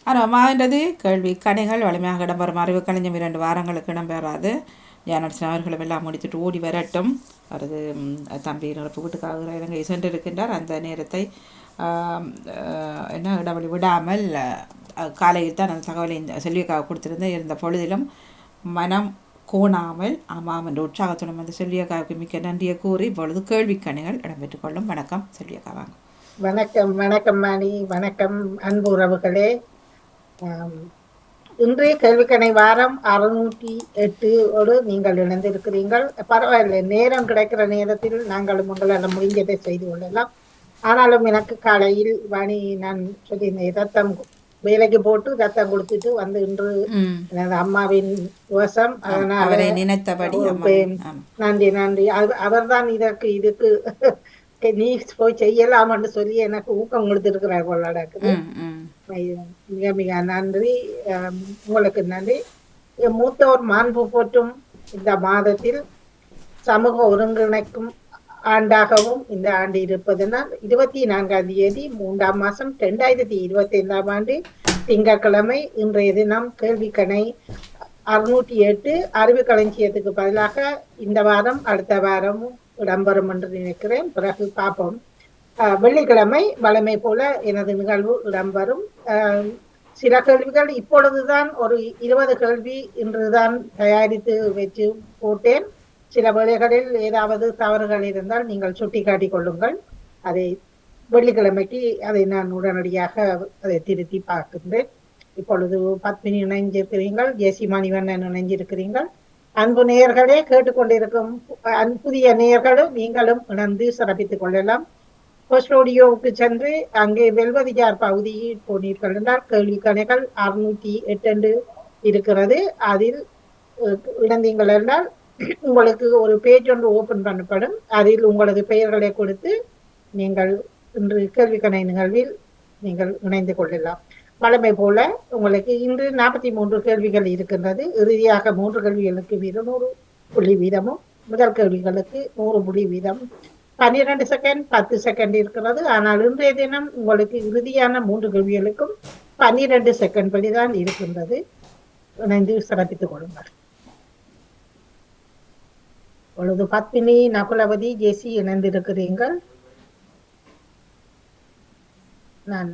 ஆனால் மாண்டது கேள்வி கணைகள் வலிமையாக இடம்பெறும் அறிவு கலைஞம் 2 வாரங்களுக்கு இடம்பெறாது. ஜானட்சன் அவர்களும் எல்லாம் முடித்துட்டு ஓடி வரட்டும். அவரது தம்பி நிரப்பு வீட்டுக்காக இலங்கை சென்றிருக்கின்றார். அந்த நேரத்தை என்ன இடைவெளி விடாமல் காலையில் தான் அந்த தகவலை இந்த செல்வியக்காக கொடுத்திருந்தேன். இருந்த பொழுதிலும் மனம் கோணாமல் ஆமாம் என்ற உற்சாகத்துடன் வந்து செல்வியக்காவுக்கு மிக்க நன்றியை கூறி இப்பொழுது கேள்வி கணிகள் இடம்பெற்றுக் கொள்ளும். வணக்கம் செல்வியக்கா, வாங்க. வணக்கம். வணக்கம் மாணி. வணக்கம் அன்பு உறவுகளே. இன்றைய கேள்விக்கணை வாரம் 608 நீங்கள் இணைந்திருக்கிறீர்கள். பரவாயில்லை, நேரம் கிடைக்கிற நேரத்தில் நாங்களும் உங்களால் முடிஞ்சதை செய்து கொள்ளலாம். ஆனாலும் எனக்கு காலையில் வாணி நான் சொல்லியிருந்தேன், ரத்தம் வேலைக்கு போட்டு ரத்தம் கொடுத்துட்டு வந்து இன்று எனது அம்மாவின் வசம். அதனால நினைத்தபடி நன்றி நன்றி. அவர்தான் இதுக்கு நீ போய் செய்யலாம்னு சொல்லி எனக்கு ஊக்கம் கொடுத்திருக்கிறார் போலாடாக்குது. மிக மிக நன்றி, உங்களுக்கு நன்றி. மூத்தோர் மாண்பு போற்றும் இந்த மாதத்தில் சமூக ஒருங்கிணைக்கும் ஆண்டாகவும் இந்த ஆண்டு இருப்பதனால் 24ஆம் தேதி 3ஆம் மாதம் 2025ஆம் ஆண்டு திங்கட்கிழமை இன்றைய தினம் கேள்விக்கணை 608 அறிவு களஞ்சியத்துக்கு பதிலாக இந்த வாரம் அடுத்த வாரமும் இடம்பெறும் என்று நினைக்கிறேன். பிறகு பார்ப்போம். வெள்ளிக்கிழமை வழமை போல எனது நிகழ்வு இடம்பெறும். சில கேள்விகள் இப்பொழுதுதான் ஒரு 20 கேள்வி இன்றுதான் தயாரித்து வச்சு போட்டேன். சில வேளைகளில் ஏதாவது தவறுகள் இருந்தால் நீங்கள் சுட்டி காட்டிக் கொள்ளுங்கள். அதை வெள்ளிக்கிழமைக்கு அதை நான் உடனடியாக அதை திருத்தி பார்க்கின்றேன். இப்பொழுது பத்மினி இணைஞ்சிருக்கிறீர்கள், ஜேசி மணிவண்ணன் இணைஞ்சிருக்கிறீர்கள். அன்பு நேயர்களே, கேட்டுக்கொண்டிருக்கும் புதிய நேயர்களும் நீங்களும் இணைந்து சிறப்பித்துக் கொள்ளலாம். ஸ்டூடியோவுக்கு சென்று அங்கே வெல்வதியார் பகுதியில் போனீர்கள் என்றால் கேள்வி கணைகள் 608 இருக்கிறது. அதில் இணைந்தீங்கள் என்றால் உங்களுக்கு ஒரு பேஜ் ஒன்று ஓபன் பண்ணப்படும். அதில் உங்களது பெயர்களை கொடுத்து நீங்கள் இன்று கேள்விக்கணை நிகழ்வில் நீங்கள் இணைந்து கொள்ளலாம். வழமை போல உங்களுக்கு இன்று 43 கேள்விகள் இருக்கின்றது. இறுதியாக 3 கேள்விகளுக்கு 200 புள்ளி வீதமும், முதல் கேள்விகளுக்கு 100 புள்ளி வீதம் 12 செகண்ட் 10 செகண்ட் இருக்கிறது. ஆனால் இன்றைய தினம் உங்களுக்கு இறுதியான 3 கேள்விகளுக்கும் 12 செகண்ட் படிதான் இருக்கின்றது. இணைந்து சிறப்பித்துக் கொள்ளுங்கள். பொழுது பத்மினி, நகுலவதி, ஜேசி இணைந்திருக்கிறீர்கள். நான்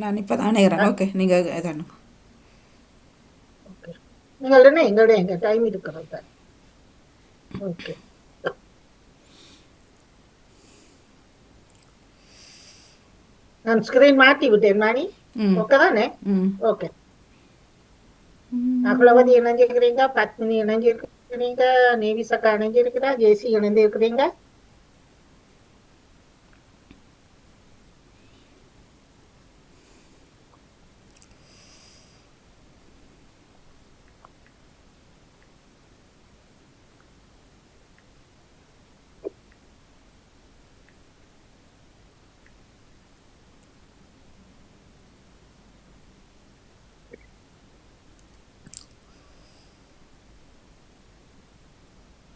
நான் இப்போ தான் நேரம். ஓகே, நீங்கள் தானே நீங்கள் என்ன எங்களுடைய எங்க டைம் இருக்கிறது. ஓகே, நான் ஸ்கிரீன் மாட்டி விட்டேன் மாணி. ஓகே தானே? ஓகே. அகுலவதி இணைஞ்சிருக்கிறீங்க, பத்மினி இணைஞ்சிருக்கிறீங்க, நேவிசக்கா இணைஞ்சிருக்கிறா, ஜேசி இணைந்திருக்கிறீங்க.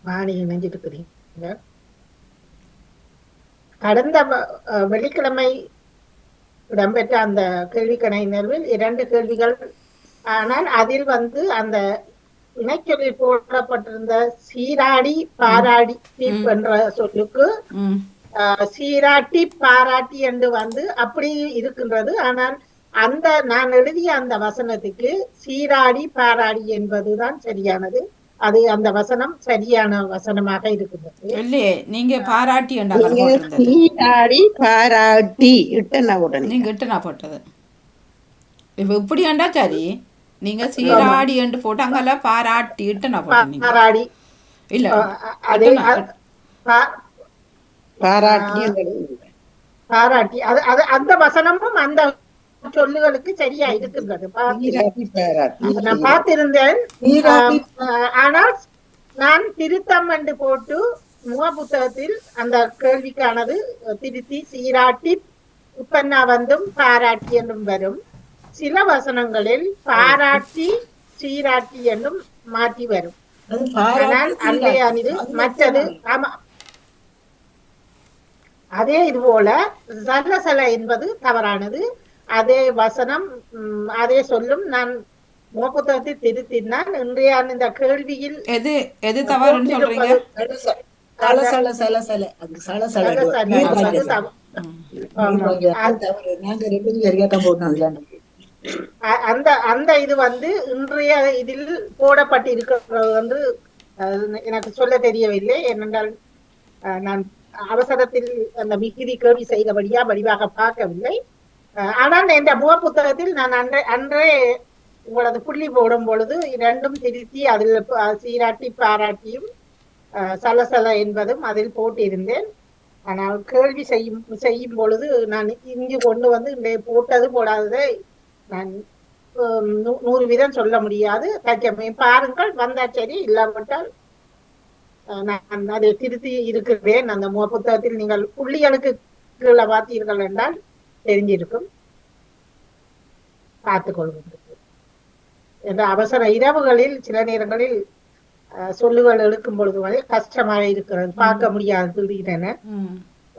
வாணி இணைஞ்சிருக்கிறீங்க. கடந்த வெள்ளிக்கிழமை இடம்பெற்ற அந்த கேள்விக்கணை நிகழ்வில் 2 கேள்விகள். ஆனால் அதில் அந்த இணைச்சொல்லில் போடப்பட்டிருந்த சீராடி பாராடி என்ற சொல்லுக்கு சீராட்டி பாராட்டி என்று அப்படி இருக்கின்றது. ஆனால் நான் எழுதிய அந்த வசனத்துக்கு சீராடி பாராடி என்பதுதான் சரியானது. அது அந்த வசனம் சரியான வசனமாக இருக்கின்றது. இல்லையே, நீங்க பாராட்டி சீராடி பாராட்டி நீங்க இட்டனா போட்டது. இப்ப இப்படி ஏண்டா சரி, நீங்க சீராடி என்று போட்டாங்கல்ல, பாராட்டி இட்டனா போட்டீங்க. பாராடி இல்ல, பாராட்டி அது அந்த வசனமும் அந்த சொல்லுகளுக்கு சரியா இருக்கின்றது. நான் பார்த்திருந்தேன். ஆனால் நான் திருத்தம் என்று போட்டு முக புத்தகத்தில் அந்த கேள்விக்கானது திருத்தி சீராட்டி உப்பன்னா வந்தும் பாராட்டி என்றும் வரும். சில வசனங்களில் பாராட்டி சீராட்டி என்றும் மாற்றி வரும். அது ஆனால் பாராட்டு அன்றைய சீராட்டு அணிது அது மற்றது மட்டும்தான். ஆமா. அதே இதுபோல சலசல என்பது தவறானது. அதே வசனம் அதே சொல்லும் நான் முகப்புத்தகத்தில் திருத்தினான். இன்றைய இந்த கேள்வியில் எது எது தவறுன்னு சொல்றீங்க? போட்டிருப்பது சல சல சல சல அது சல சல சலசல நீர் என்பது பாய்ச்சல். தவறு. ம். நீர் ஆமாம். பாய்ச்சல் அது தவறு. நாங்க ரெண்டு சரியா தான் போட்டோம் அதுல. அந்த அந்த இது இன்றைய இதில் போடப்பட்டிருக்கிறது என்று எனக்கு சொல்ல தெரியவில்லை. ஏனென்றால் நான் அவசரத்தில் அந்த மிகுதி கேள்வி செய்தபடியா வடிவாக பார்க்கவில்லை. ஆனால் என்ற முக புத்தகத்தில் நான் அன்றே உங்களது புள்ளி போடும் பொழுது இரண்டும் திருத்தி அதில் சீராட்டி பாராட்டியும் சலசல என்பதும் அதில் போட்டிருந்தேன். ஆனால் கேள்வி செய்யும் பொழுது நான் இங்கு கொண்டு வந்து இன்றைய போட்டது போடாததை நான் 100 வீதம் சொல்ல முடியாது. தச்சமயம் பாருங்கள், வந்தா சரி, இல்லாவிட்டால் நான் அதை திருத்தி இருக்கிறேன். அந்த புத்தகத்தில் நீங்கள் புள்ளிகளுக்கு கீழே பார்த்தீர்கள் என்றால் தெரிஞ்சிருக்கும். பார்த்துக் கொள்கின்றது. என்ற அவசர இரவுகளில் சில நேரங்களில் சொல்லுகள் எடுக்கும் பொழுது வரை கஷ்டமாக இருக்கிறது, பார்க்க முடியாது திடீரென.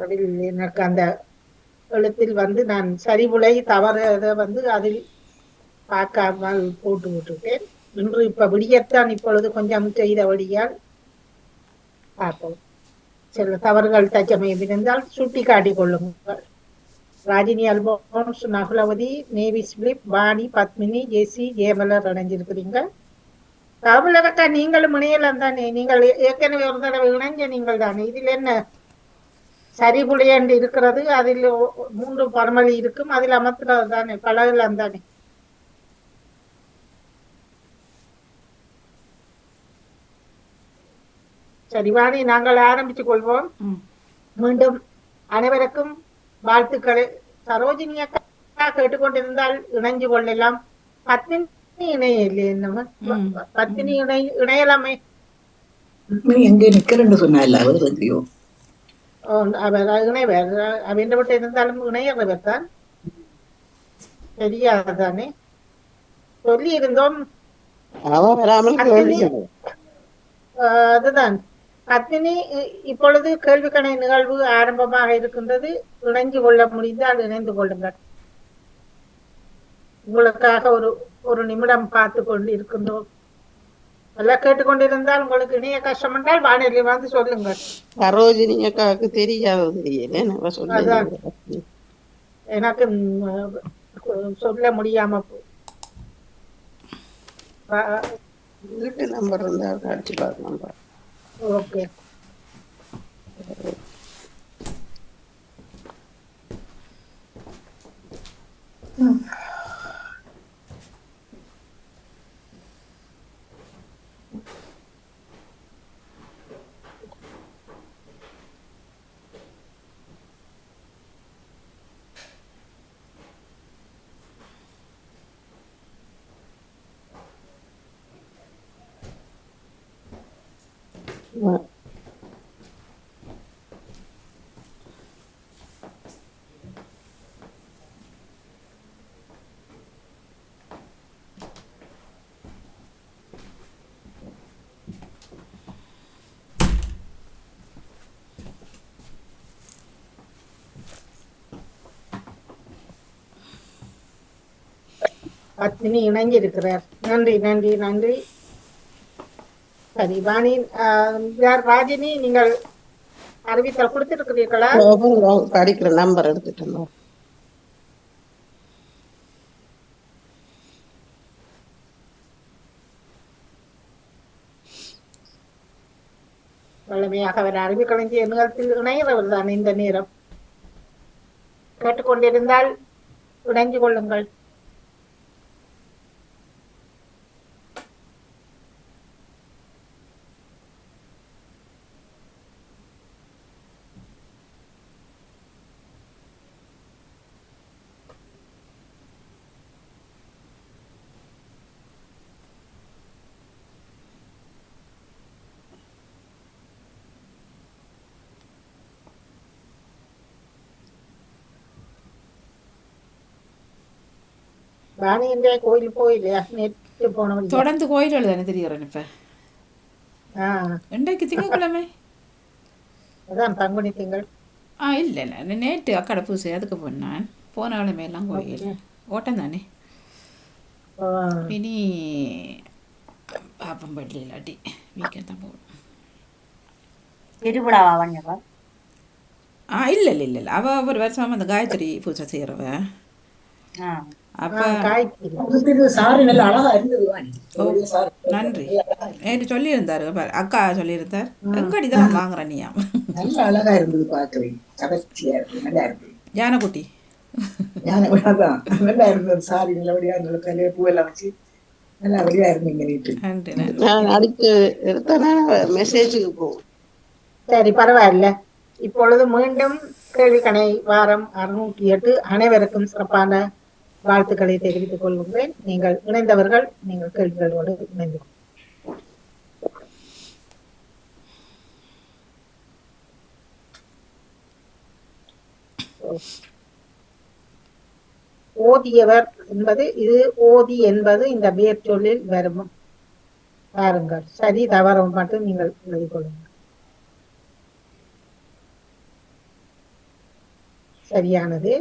அதில் எனக்கு அந்த எழுத்தில் நான் சரிவுளை தவறதை அதில் பார்க்காமல் போட்டு விட்டுட்டேன். இன்று இப்ப விடியத்தான் இப்பொழுது கொஞ்சம் செய்தபடியால் பார்ப்போம். சில தவறுகள் தச்சமயம் இருந்தால் சுட்டி காட்டிக் கொள்ளுங்கள். Rajini Alphonse, Nagulavathi, Nevis Philip, Vani, Padmini, Jessy, Jeyamalar அடைஞ்சிருக்கிறீங்க. தமிழகத்தா நீங்களும் இணையலாம் தானே? நீங்கள் ஏற்கனவே ஒரு தடவை இணைஞ்ச நீங்கள் தானே. இதில் என்ன சரிபுளையண்டு இருக்கிறது? அதில் 3 பரமொழி இருக்கும். அதில் அமர்த்துறது தானே, பழகலாம் தானே. சரி வாணி, நாங்கள் ஆரம்பித்துக் கொள்வோம். மீண்டும் அனைவருக்கும் வாழ்த்துக்களை. சரோஜினி அக்கா கேட்டுக்கொண்டிருந்தால் இணைஞ்சு கொள்ளலாம். பத்மினி இணைய இல்லையே, நம்ம பத்மினி இணையலாமே. எங்க நிக்கிறேன்னு சொன்னா அவர் எங்கேயோ அவர் இணைவர். அவன் விட்டு இருந்தாலும் இணையவர் தான். தெரியாதானே சொல்லி இருந்தோம். அதுதான் பத்மினி. இப்பொழுது கேள்விக்கணை நிகழ்வு ஆரம்பமாக இருக்கின்றது. இணைஞ்சு கொள்ள முடிந்தால் இணைந்து கொள்ளுங்கள். உங்களுக்காக ஒரு நிமிடம் பார்த்து கொண்டு இருக்கின்றோம். எல்லாம் கேட்டுக்கொண்டிருந்தால் உங்களுக்கு இணைய கஷ்டம் என்றால் வானொலி வந்து சொல்லுங்கள். சரோஜினி அக்காவுக்கு தெரியாது, அதான் எனக்கு சொல்ல முடியாம வீட்டு நம்பர் இருந்தா காட்சி பார்க்கலாம். ஓகே. பத்மினி இணைஞ்சிருக்கிறார். நன்றி நன்றி நன்றி. சரி வாணி, ராஜினி நீங்கள் அறிவித்தல் கொடுத்திருக்கிறீர்களா? படிக்கிற நம்பர் எடுத்துட்டு வல்லமையாக அவர் அறிவிக்கலைஞ்சிய நிகழ்த்தில் இணைகிறவர் தான். இந்த நேரம் கேட்டுக்கொண்டிருந்தால் இணைஞ்சு கொள்ளுங்கள். வாணி இன்றைய கோயில் போயில்லையா? நேற்று போன வழியா? தொடர்ந்து கோயில்கள் தானே தெரிகிறேன் இப்போ. ஆ, இன்றைக்கு திங்கட்கிழமை. அதான் பங்குனி திங்கள். இல்லை இல்லை, நேற்று அக்கடை பூசை அதுக்கு போனேன். போன கிழமையெல்லாம் கோயில் ஓகே. ஓட்டம் தானே. ஆ, இனி பாப்பம் பள்ளி இல்லாட்டி வீக்கெண்ட் தான் போகணும். திருவிழாவா வந்தவா? இல்லை இல்லை இல்லை இல்லை, அவள் ஒரு வருஷம் அந்த காயத்ரி பூஜை செய்கிறவ. ஆ அப்போ காய்கறி. இது சாரி நல்ல அழகா இருந்தது வாணி. ஓ ஒரே சாரி. நன்றி. நேற்று சொல்லியிருந்தார் அக்கா சொல்லியிருந்தார், எங்கடி தான் வாங்குறேன் நீயா. நல்ல அழகா இருந்தது பார்க்கவே. கவர்ச்சியா இருக்கு. நல்லா இருந்தது. யானைக்குட்டி. அதான் நல்லா இருந்தது சாரி. நல்லபடியா நல்ல தலைய பூவெல்லாம் வச்சு நல்லபடியா இருந்தீங்க நேற்று. நன்றி நன்றி. நான் அடுத்து எடுத்தேன்னா மெசேஜுக்கு போகும். சரி, பரவாயில்ல. இப்பொழுது மீண்டும் கேள்விக்கணை வாரம் 608. அனைவருக்கும் சிறப்பான வாழ்த்துக்களை தெரிவித்துக் கொள்கின்றேன். நீங்கள் இணைந்தவர்கள் நீங்கள் கேள்விகளோடு இணைந்து ஓதியவர் என்பது இது ஓதி என்பது இந்த வேர் சொல்லில் வரும். பாருங்கள், சரி தவறு மட்டும் நீங்கள் எழுதிக் கொள்ளுங்கள். சரியானது.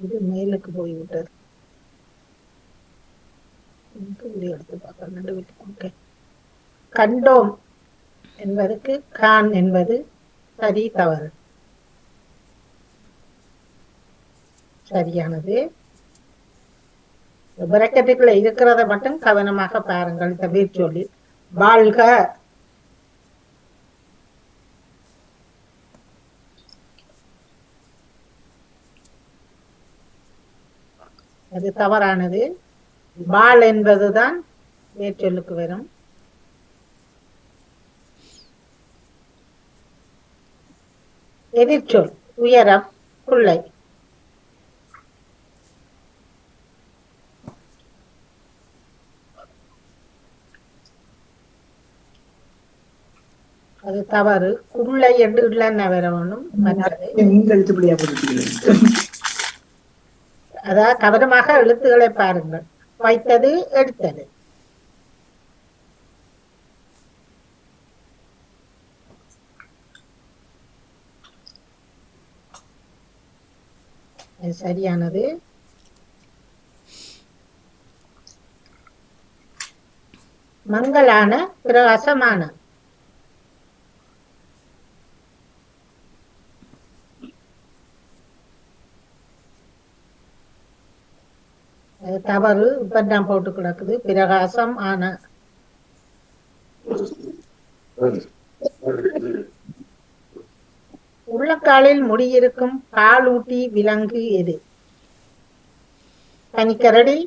இது மேலுக்கு போய்விட்டது. எடுத்து பார்க்க. கண்டோம் என்பதற்கு கான் என்பது சரி தவறு. சரியானது. பிரக்கெட்டுக்குள்ள இருக்கிறத மட்டும் கவனமாக பாருங்கள். இந்த பேர் சொல்லி வாழ்க. அது தவறானது. வாழ் என்பதுதான் வேர்ச்சொல்லுக்கு வரும். எதிர்ச்சொல் உயரம், பிள்ளை. அது தவறு. குள்ளை என்று இல்லைன்னா வரணும். நீங்கள் எழுத்துப்படியா போட்டுட்டீங்க. அதாவது கவனமாக எழுத்துக்களை பாருங்கள். வைத்தது, எடுத்தது. சரியானது. மங்களான, பிரகாசமான. தவறு. இப்ப நான் போட்டு கிடக்குது. பிரகாசம் ஆன. உள்ளக்காலில் முடியிருக்கும் பாலூட்டி விலங்கு எது? பனிக்கரடி,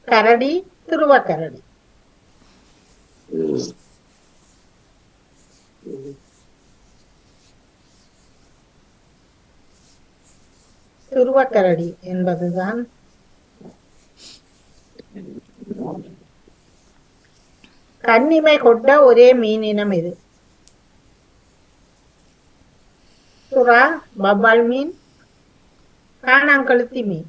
கரடி, துருவக்கரடி. துருவக்கரடி என்பதுதான். கண்ணிமை கொண்ட ஒரே மீனினம் எது? சுறா, பப்பால் மீன், காணாங்கழுத்தி மீன்.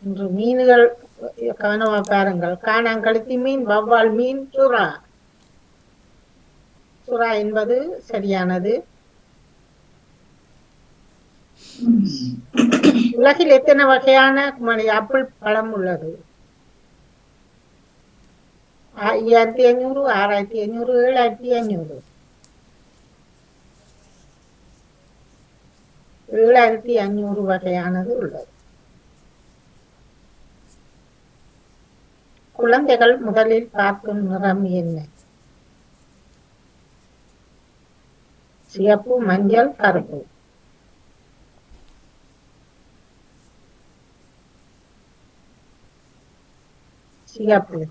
இன்று மீன்கள் கவனமா பாருங்கள். காணாங்கழுத்தி மீன், வவ்வால் மீன், சுறா. சுறா என்பது சரியானது. உலகில் எத்தனை வகையான ஆப்பிள் பழம் உள்ளது? 5500, 6500, 7500. 7500 வகையானது உள்ளது. குழந்தைகள் முதலில் பார்க்கும் நிறம் என்ன? சிவப்பு, மஞ்சள், கருப்பு. சிவப்பு.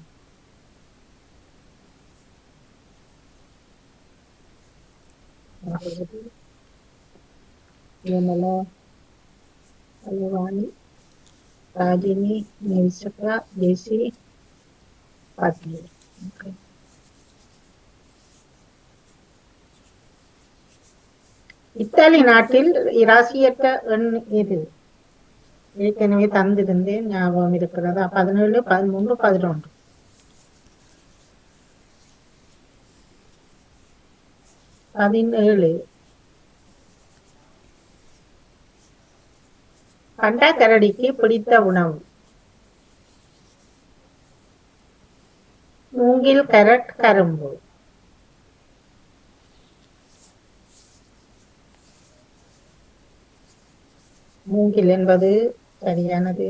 அலுவாணி, ராஜினி, நிவிசகா, ஜெயஸ்ரீ, பாத்மி. இத்தாலி நாட்டில் இராசியற்ற எண் இது ஏற்கனவே தந்திருந்தேன், ஞாபகம் இருக்கிறதா? 17, 13, 11. 17. கண்டா கரடிக்கு பிடித்த உணவு மூங்கில், கரட், கரும்பு. மூங்கில் என்பது சரியானது.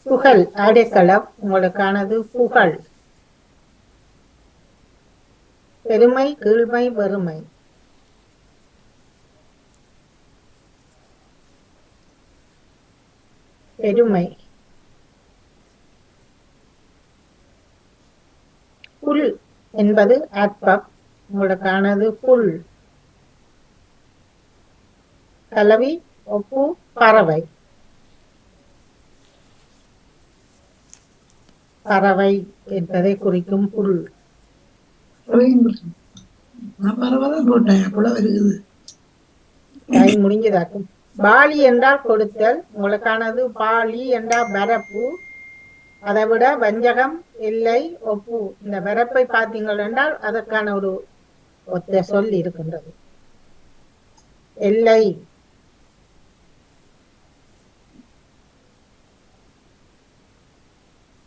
புகழ், அடைக்கலம், உங்களுக்கானது புகழ். பெருமை, கீழ்மை, வெறுமை. பெருமை. புல் என்பது அற்பம், உங்களுக்கானது புல். கலவி, ஒப்பு, பறவை. பறவை என்பதை குறிக்கும் புல். நான் பரவாயில்ல போட்டேன் அப்பட வருது. டைம் முடிஞ்சதாக்கும். பாலி என்றால் கொடுத்தல், உங்களுக்கானது பாலி என்றால் பரப்பு. அதை விட வஞ்சகம், எல்லை, ஒப்பு. இந்த வரப்பை பார்த்தீங்கள் என்றால் அதற்கான ஒரு ஒத்த சொல் இருக்கின்றது. எல்லை.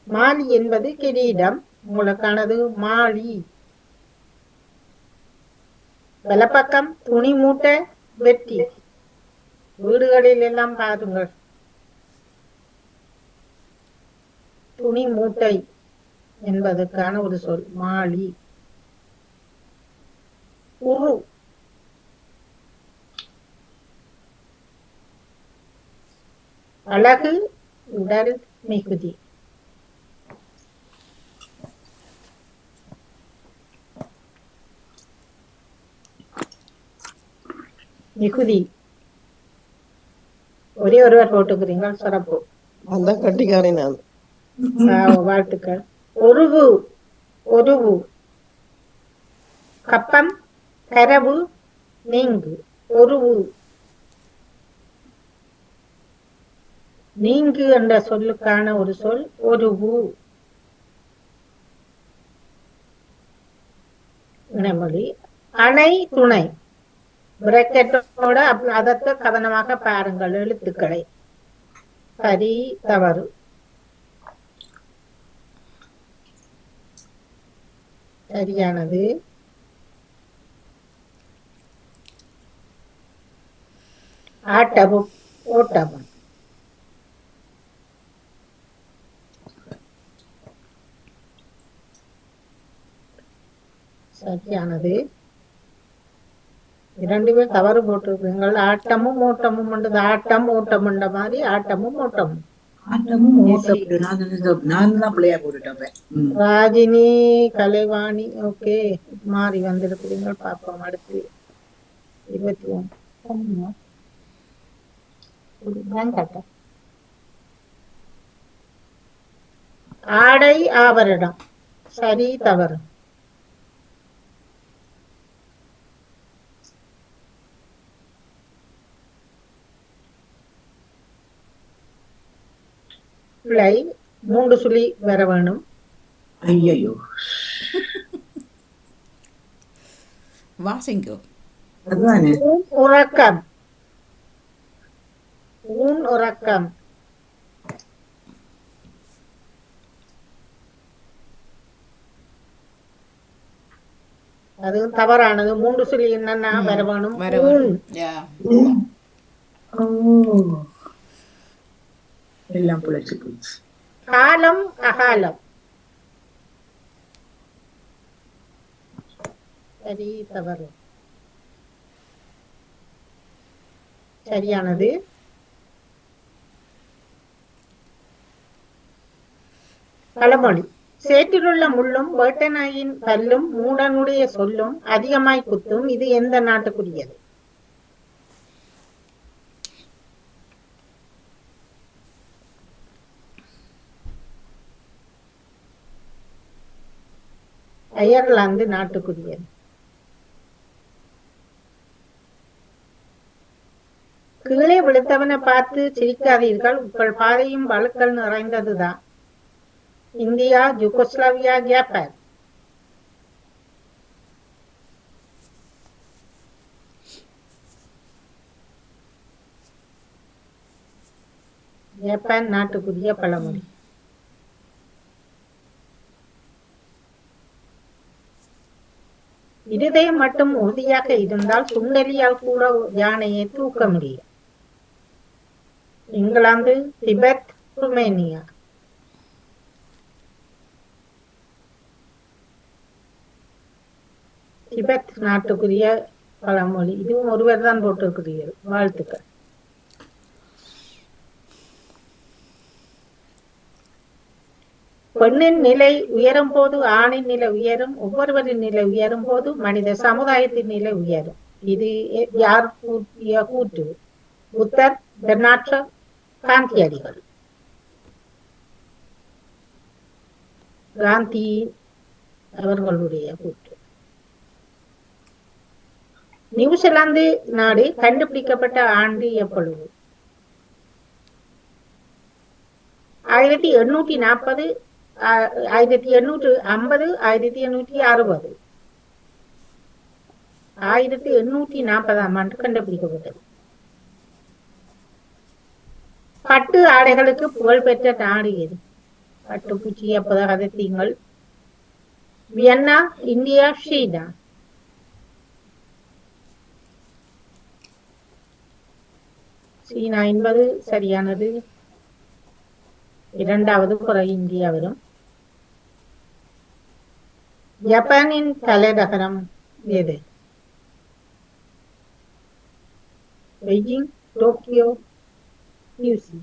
மாலி என்பது கிரீடம், உங்களுக்கானது மாலி. வலப்பக்கம் துணி மூட்டை, வெட்டி. வீடுகளில் எல்லாம் பாருங்கள், துணி மூட்டை என்பதற்கான ஒரு சொல் மாலி. உரு. அழகு, உடல் மிகுதி. மிகுதி. ஒரே ஒருவர் போட்டுக்கிறீங்க, சிறப்பு. அந்த கட்டிக்காரன் நான். வாழ்த்துக்கள். ஒருவு, ஒருவு. கப்பம், கரவு, நீங்கு. ஒருவு. நீங்கு என்ற சொல்லுக்கான ஒரு சொல் ஒருவு. இனமொழி. அணை, துணை. பிரக்கெட்டோட அதற்கு கவனமாக பாருங்கள் எழுத்துக்களை. சரி, தவறு. சரியானது. ஆட்டமும் ஓட்டமும். சரியானது. இரண்டு பேர் தவறு போட்டிருக்கீங்கள். ஆட்டமும் ஓட்டமும் உண்டு. ஆட்டம் ஓட்டம் உண்ட மாதிரி ஆட்டமும் ஓட்டமும். ஆட்டமும் ஓட்டம். நான் தான் பிள்ளையா போட்டுட்டேன். ராஜினி, கலைவாணி, ஓகே, மாறி வந்திருக்கிறீங்க. பாப்போம் அடுத்து. 21. ஆடை, ஆபரணம். சரி, தவறு. பிள்ளை, 3 சுழி வர வேணும். ஐயோ, வாசிங்கோ. அதுதானே. உறக்கம். ஊன் உறக்கம். அது தவறானது. 3 சுழி என்னன்னா வர வேணும். ஊன். எல்லாம் பிழைச்சு போச்சு. காலம், அகாலம். சரி, தவறு. சரியானது. பழமொழி. சேற்றிலுள்ள முள்ளும் வேட்டை நாயின் பல்லும் மூடனுடைய சொல்லும் அதிகமாய் குத்தும். இது எந்த நாட்டுக்குரியது? அயர்லாந்து நாட்டுக்குரியது. கீழே விழுத்தவனை பார்த்து சிரிக்காதீர்கள், உங்கள் பாதையும் வழுக்கல் நிறைந்ததுதான். India, Yugoslavia, Japan. ஜப்பான் நாட்டுக்குரிய பழமொழி. இருதயம் மட்டும் உறுதியாக இருந்தால் சுண்டலியால் கூட யானையை தூக்க முடியும். England, Tibet, Romania. திபெத் நாட்டுக்குரிய பழமொழி. இதுவும் ஒருவர் தான் போட்டிருக்கிறீர்கள். வாழ்த்துக்கள். பெண்ணின் நிலை உயரும் போது ஆணின் நிலை உயரும், ஒவ்வொருவரின் நிலை உயரும் போது மனித சமுதாயத்தின் நிலை உயரும். இது யார் கூட்டிய கூற்று? புத்தர், பெர்னாட்ஷா, காந்தியடிகள். காந்தி அவர்களுடைய கூற்று. நியூசிலாந்து நாடு கண்டுபிடிக்கப்பட்ட ஆண்டு எப்பொழுது? 1840, 1850, 1860. 1840 ஆண்டு கண்டுபிடிக்கப்பட்டது. பட்டு ஆடைகளுக்கு புகழ்பெற்ற நாடு எது? பட்டுப்பூச்சி பதார்த்தங்கள். வியன்னா, இந்தியா, சீனா. சீனா என்பது சரியானது. இரண்டாவது பிறகு இந்தியா வரும். ஜப்பானின் தலைநகரம் எது? Beijing, Tokyo, Nyusi.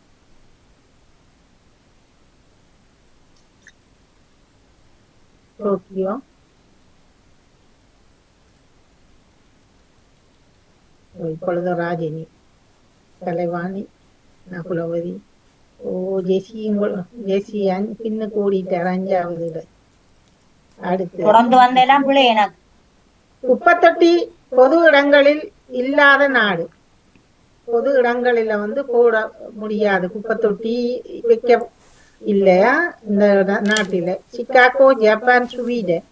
டோக்கியோ. இப்பொழுது ராஜினி, தலைவாணி, நகுலவதி. ஓ, ஜெசி பின்னு கூடிட்டார் 5வது. அடுத்து தொடர்ந்து வந்தெல்லாம் பிள்ளை எனக்கு. குப்பத்தொட்டி பொது இடங்களில் இல்லாத நாடு. பொது இடங்களில போட முடியாது, குப்பத்தொட்டி வைக்க இல்லையா இந்த நாட்டில? Chicago, Japan, Sweden.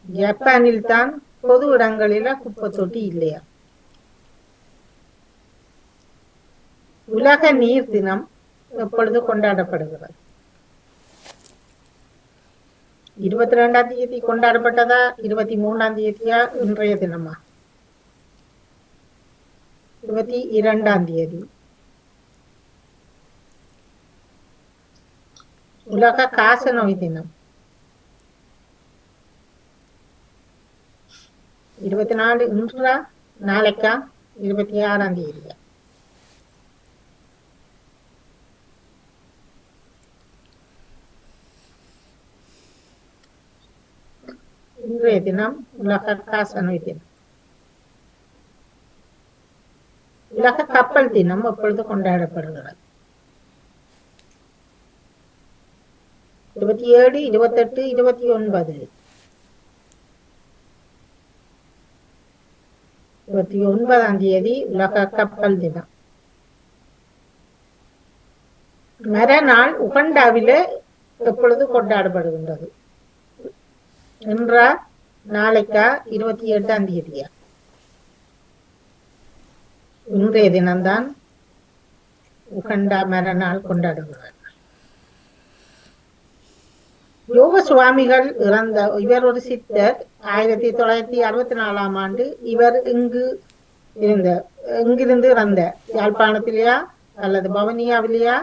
ஜப்பானில் தான் பொது இடங்களில குப்பத்தொட்டி இல்லையா? உலக நீர் தினம் எப்பொழுது கொண்டாடப்படுகிறது? 22ஆம் தேதி கொண்டாடப்பட்டதா? 23ஆம் தேதியா? இன்றைய தினமா? 22ஆம் தேதி. உலக காச நோய் தினம் 24. இன்றா நாளைக்கா? 26ஆம் தேதியா? இன்றைய தினம் உலக காச நோய் தினம். உலக கப்பல் தினம் எப்பொழுது கொண்டாடப்படுகிறது? 27, 28, 29. 29ஆம் தேதி உலக கப்பல் தினம். மறுநாள் உகண்டாவில எப்பொழுது கொண்டாடப்படுகின்றது? இன்றா நாளைக்கா? 28ஆம் தேதியா? இன்றைய தினம்தான் உகண்டா மறுநாள் கொண்டாடுகிறார். யோக சுவாமிகள் இறந்த இவர் ஒரு சித்தர். 1964ஆம் ஆண்டு இவர் இங்கிருந்து இறந்த யாழ்ப்பாணத்திலேயா அல்லது பவனியாவிலேயா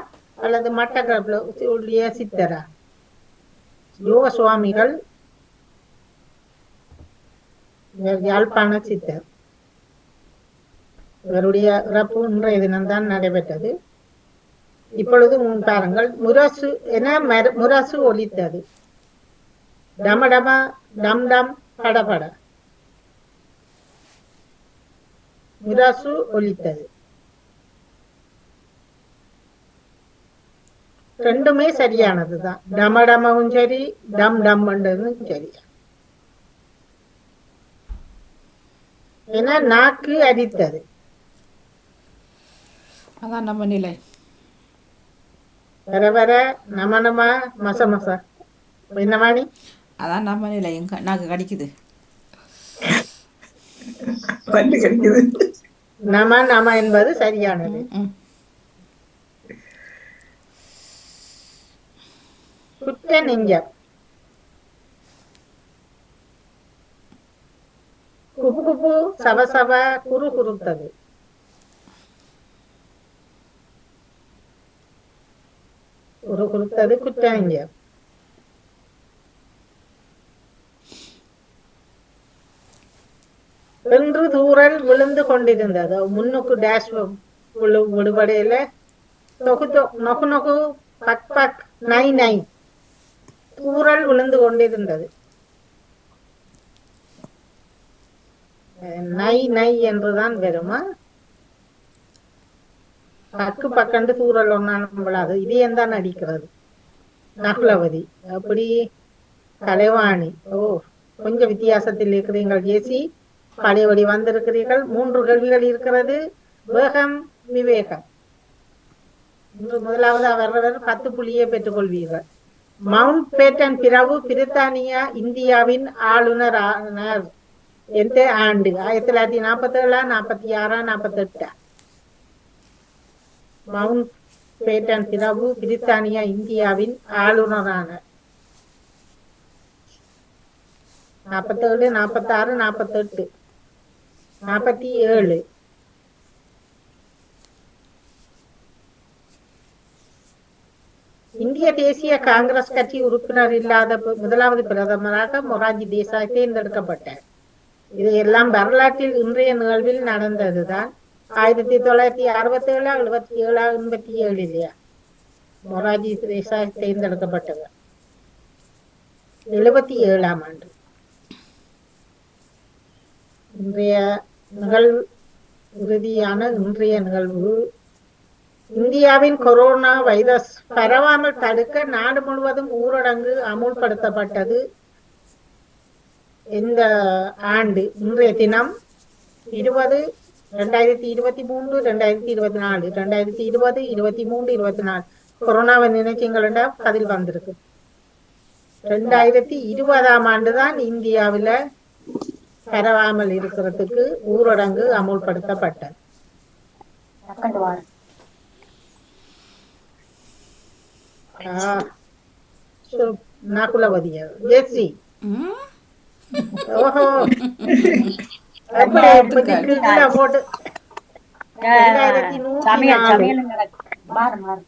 அல்லது மட்டக்களப்பிலேயா சித்தரா? யோக சுவாமிகள் யாழ்ப்பாண சித்தர். இவருடைய இறப்பு இன்றைய தினம்தான் நடைபெற்றது. இப்பொழுது பாருங்கள், முரசு என முரசு ஒலித்தது. டமடம, டம் டம், படபட. முரசு ஒலித்தது. ரெண்டுமே சரியானதுதான். டமடமும் சரி, டம் டம் சரி. ஏன்னா நாக்கு அரித்தது. அதான் நம்ம நிலை. வர வர நம நம மச மச என்ன மாணி? அதான் நம்ம நிலை. எங்க நாக்கு கடிக்குது. பல்லு கடிக்குது. நம நம என்பது சரியானது. ம். குற்ற நெஞ்சம். குபு குபு சவ சவ குறு குறுத்தது. குறு குறுத்தது குற்ற நெஞ்சம். என்று தூரல் விழுந்து கொண்டிருந்தது. முன்னுக்கு டேஷ் விடுபடையில நொகு நொகு பக் பக் நை நை தூரல் விழுந்து கொண்டிருந்தது. நை நை என்றுதான் வருமா? பக்கு பக்கண்டு தூரல் ஒன்னாலும் விழாது. இது தான் அடிக்கிறது. நகுலவதி அப்படி கலைவாணி. ஓ, கொஞ்சம் வித்தியாசத்தில் இருக்கிறீர்கள் ஜேசி. பழையபடி வந்திருக்கிறீர்கள். 3 கேள்விகள் இருக்கிறது. வேகம் விவேகம். முதலாவது வர்றவர் 10 புள்ளியை பெற்றுக் கொள்வீர்கள். மவுண்ட் பேட்டன் பிரபு பிரித்தானியா இந்தியாவின் ஆளுநர் ஆனார் எந்த ஆண்டு? 1947, 46, 48? மவுண்ட் பேட்டன் பிரபு பிரித்தானியா இந்தியாவின் ஆளுநரானார். 47, 46, 48, 47. இந்திய தேசிய காங்கிரஸ் கட்சி உறுப்பினர் இல்லாத முதலாவது பிரதமராக மொரார்ஜி தேசாய் தேர்ந்தெடுக்கப்பட்டார். இதையெல்லாம் வரலாற்றில் இன்றைய நிகழ்வில் நடந்ததுதான். 1967, 77, 87 இல்லையா? மொரார்ஜி தேசாய் தேர்ந்தெடுக்கப்பட்டவர் 77ஆம் ஆண்டு. இன்றைய நிகழ்வு இறுதியான இன்றைய நிகழ்வு இந்தியாவின் கொரோனா வைரஸ் பரவாமல் தடுக்க நாடு முழுவதும் ஊரடங்கு அமுல்படுத்தப்பட்டது இந்த ஆண்டு. இன்றைய தினம் 20, 2023, 2024, 2020, 23, 24 கொரோனாவை நினைச்சீங்களா? பதில் வந்திருக்கு. 2020ஆம் ஆண்டுதான் இந்தியாவில பரவாமல் இருக்கிறதுக்கு ஊரடங்கு அமுல்படுத்தப்பட்டது. நகுலவதிய ஜெசி. ஓஹோ, போட்டு 2104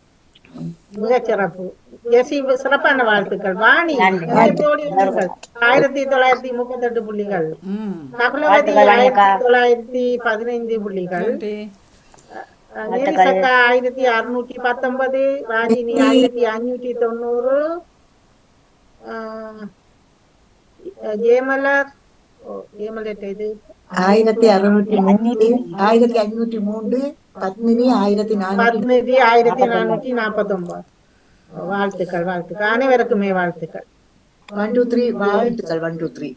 மிகச்சிறப்பு. ஜெசி சிறப்பான வாழ்த்துக்கள். வாணி 1938 புள்ளிகள். நகுலவதி 1915 புள்ளிகள். நேரிசக்கா 1619, ராஜினி 1590, ஜெயமலர் இது 1603, 1503, பத்மினி 1449. வாழ்த்துக்கள் வாழ்த்துக்கள் அனைவருக்குமே வாழ்த்துக்கள். 1 2 3 வாழ்த்துக்கள். 1 2 3.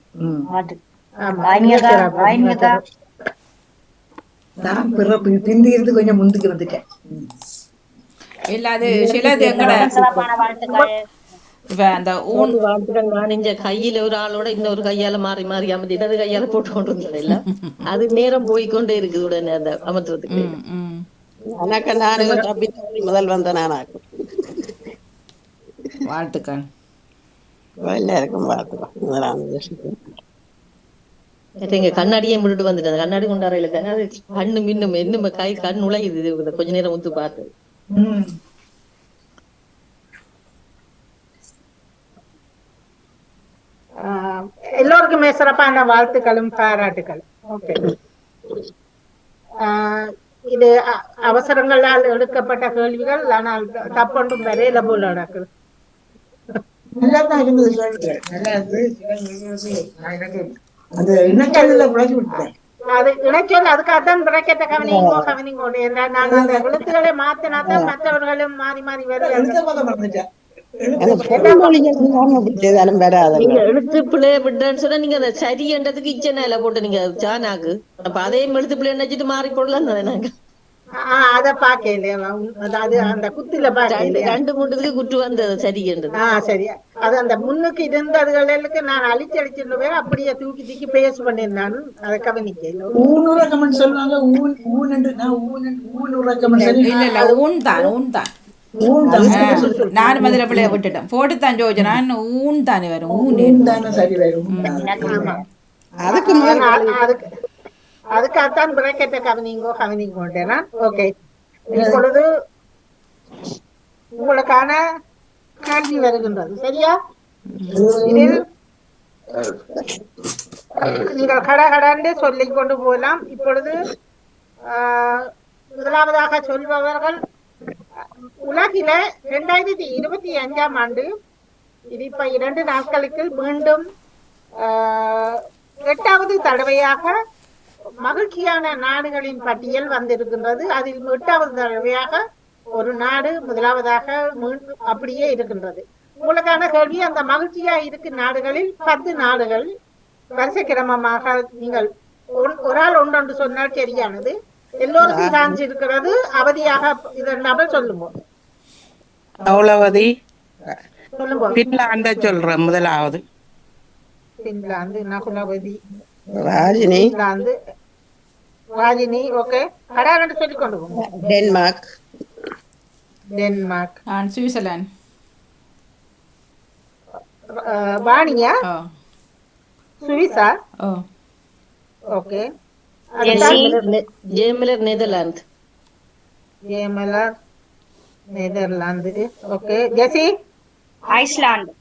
நான் பிந்தி இருந்து கொஞ்சம் முந்துக்கு வந்துட்டேன். இல்ல அது சிலது எங்கட அந்த நெஞ்ச கையில ஒரு ஆளோட இன்னொரு கையால மாறி மாறி அமர்த்தி இடது கையால போட்டு கொண்டு வந்தது இல்ல. அது நேரம் போய்கொண்டே இருக்குது உடனே அந்த அமர்த்துறதுக்கு. எனக்கு நானே முதல் வந்த நானா. வாழ்த்துக்கள். எல்லாருக்கும் வாழ்த்துக்கள். இங்க கண்ணாடியே முன்னிட்டு வந்துட்டேன். கண்ணாடி கொண்டாடுற கண்ணு மின்னும் இன்னும் கை கண் நுழையுது. கொஞ்ச நேரம் வந்து பார்த்து எல்லோருக்குமே சிறப்பான வாழ்த்துக்களும் பாராட்டுகளும். ஓகே, இது அவசரங்களால் எடுக்கப்பட்ட கேள்விகள். ஆனால் தப்பொன்றும் வரையில போல நடக்குது. நல்லாதான் இருந்தது கேள்விகள். நல்லா இருந்தது. அது இணைச்சொல்ல உழைச்சி விட்டேன். அது இணைச்சொல். அதுக்காகத்தான் பிரக்கெட்ட கவனிங்கோ கவனிங்கோ. நாங்க அந்த எழுத்துக்களை மாத்தினாதான் மற்றவர்களும் மாறி மாறி வருவாங்க. அந்த பொன்மொழிகள் இல்லாம அப்படி செய்தாலும் நீங்க வராதுங்க. எழுத்து பிள்ளைய விட்டேன்னு சொன்னா நீங்க அந்த சரியன்றதுக்கு இச்சனையில போட்டு நீங்க ஜானாக்கு அப்ப அதையும் எழுத்து பிள்ளை நினைச்சிட்டு மாறி போடலாம் தானே நாங்க அத பாக்கலையா அது அந்த குத்துல பாக்கலையா? ரெண்டு மூன்றதுக்கு குற்று வந்தது சரியன்றது சரி. அது அந்த முன்னுக்கு இருந்ததுகளுக்கு நான் அழிச்சு பேர் அப்படியே தூக்கி தூக்கி பேஸ் பண்ணியிருந்தான்னு அதை கவனிக்கல. ஊனுறக்கம்னு சொல்லுவாங்க. ஊன் ஊன் என்று நான் ஊனுறக்கம்னு சொல்லி இல்ல இல்ல அது ஊன் தான் ஊன் தான். ஊன் அது தான் ஆ, சரியா ஊன்னு சொல்லு. சொல்றேன். நானும் அதில் பிள்ளைய விட்டுட்டேன் போட்டுத்தான் ஜோதிச்சேன் ஊன் தானே வரும் ஊன் ஊன் தானே சரி வரும். ஆமா. அதுக்கு முதல் அதுக்கு அதுக்காகத்தான் பிரேக்கெட்டை கவனிங்கோட்டேனா. ஓகே, இப்பொழுது உங்களுக்கான கேள்வி வருகின்றது. சரியா? இதில் நீங்கள் கடகடன்னு சொல்லிக் கொண்டு போகலாம். இப்பொழுது முதலாவதாக சொல்பவர்கள் உலகில 2025ஆம் ஆண்டு இது இப்ப 2 நாட்களுக்கு மீண்டும் 8வது தடவையாக மகிழ்ச்சியான நாடுகளின் பட்டியல் வந்திருக்கின்றது. அதில் 8வது தடவையாக ஒரு நாடு முதலாவதாக மீண்டும் அப்படியே இருக்கின்றது. உங்களுக்கான கேள்வி, அந்த மகிழ்ச்சியா இருக்கும் நாடுகளில் 10 நாடுகள் வரிசை கிரமமாக நீங்கள் ஒரு ஆள் ஒன்று சொன்னால் சரியானது. எல்லோருக்கும் சான்ஸ் இருக்கிறது. அவதியாக இதெல்லாம் சொல்லுங்க. அவ்வளவதி சொல்லுங்க. பின்லாண்ட சொல்றேன் முதலாவது. Finland, Nagulavathi, Rajini, Finland, Rajini. Okay, கடாரண்டு சொல்லிக் கொண்டு போங்க. டென்மார்க், டென்மார்க், நான் சுவிட்சர்லாந்து. வாணியா, ஓ சுவிசா. ஓ okay, Jeyamalar Netherlands, Jeyamalar Netherlands. Okay, Jessy, Iceland,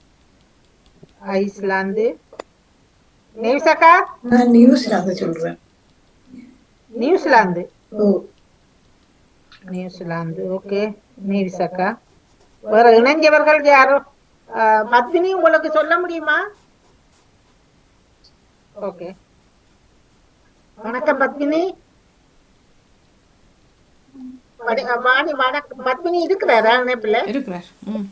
Iceland. நேவிசக்கா, நான் நியூசிலாந்து சொல்றேன். நியூசிலாந்து. ஓ, நியூசிலாந்து. ஓகே, நேவிசக்கா. வேற இணைஞ்சவர்கள் யாரோ? பத்மினி, உங்களுக்கு சொல்ல முடியுமா? ஓகே, வணக்கம் பத்மினி. வாணி வணக்கம். பத்மினி இருக்கிறாரா இணைப்புல? இருக்கிறார். ம்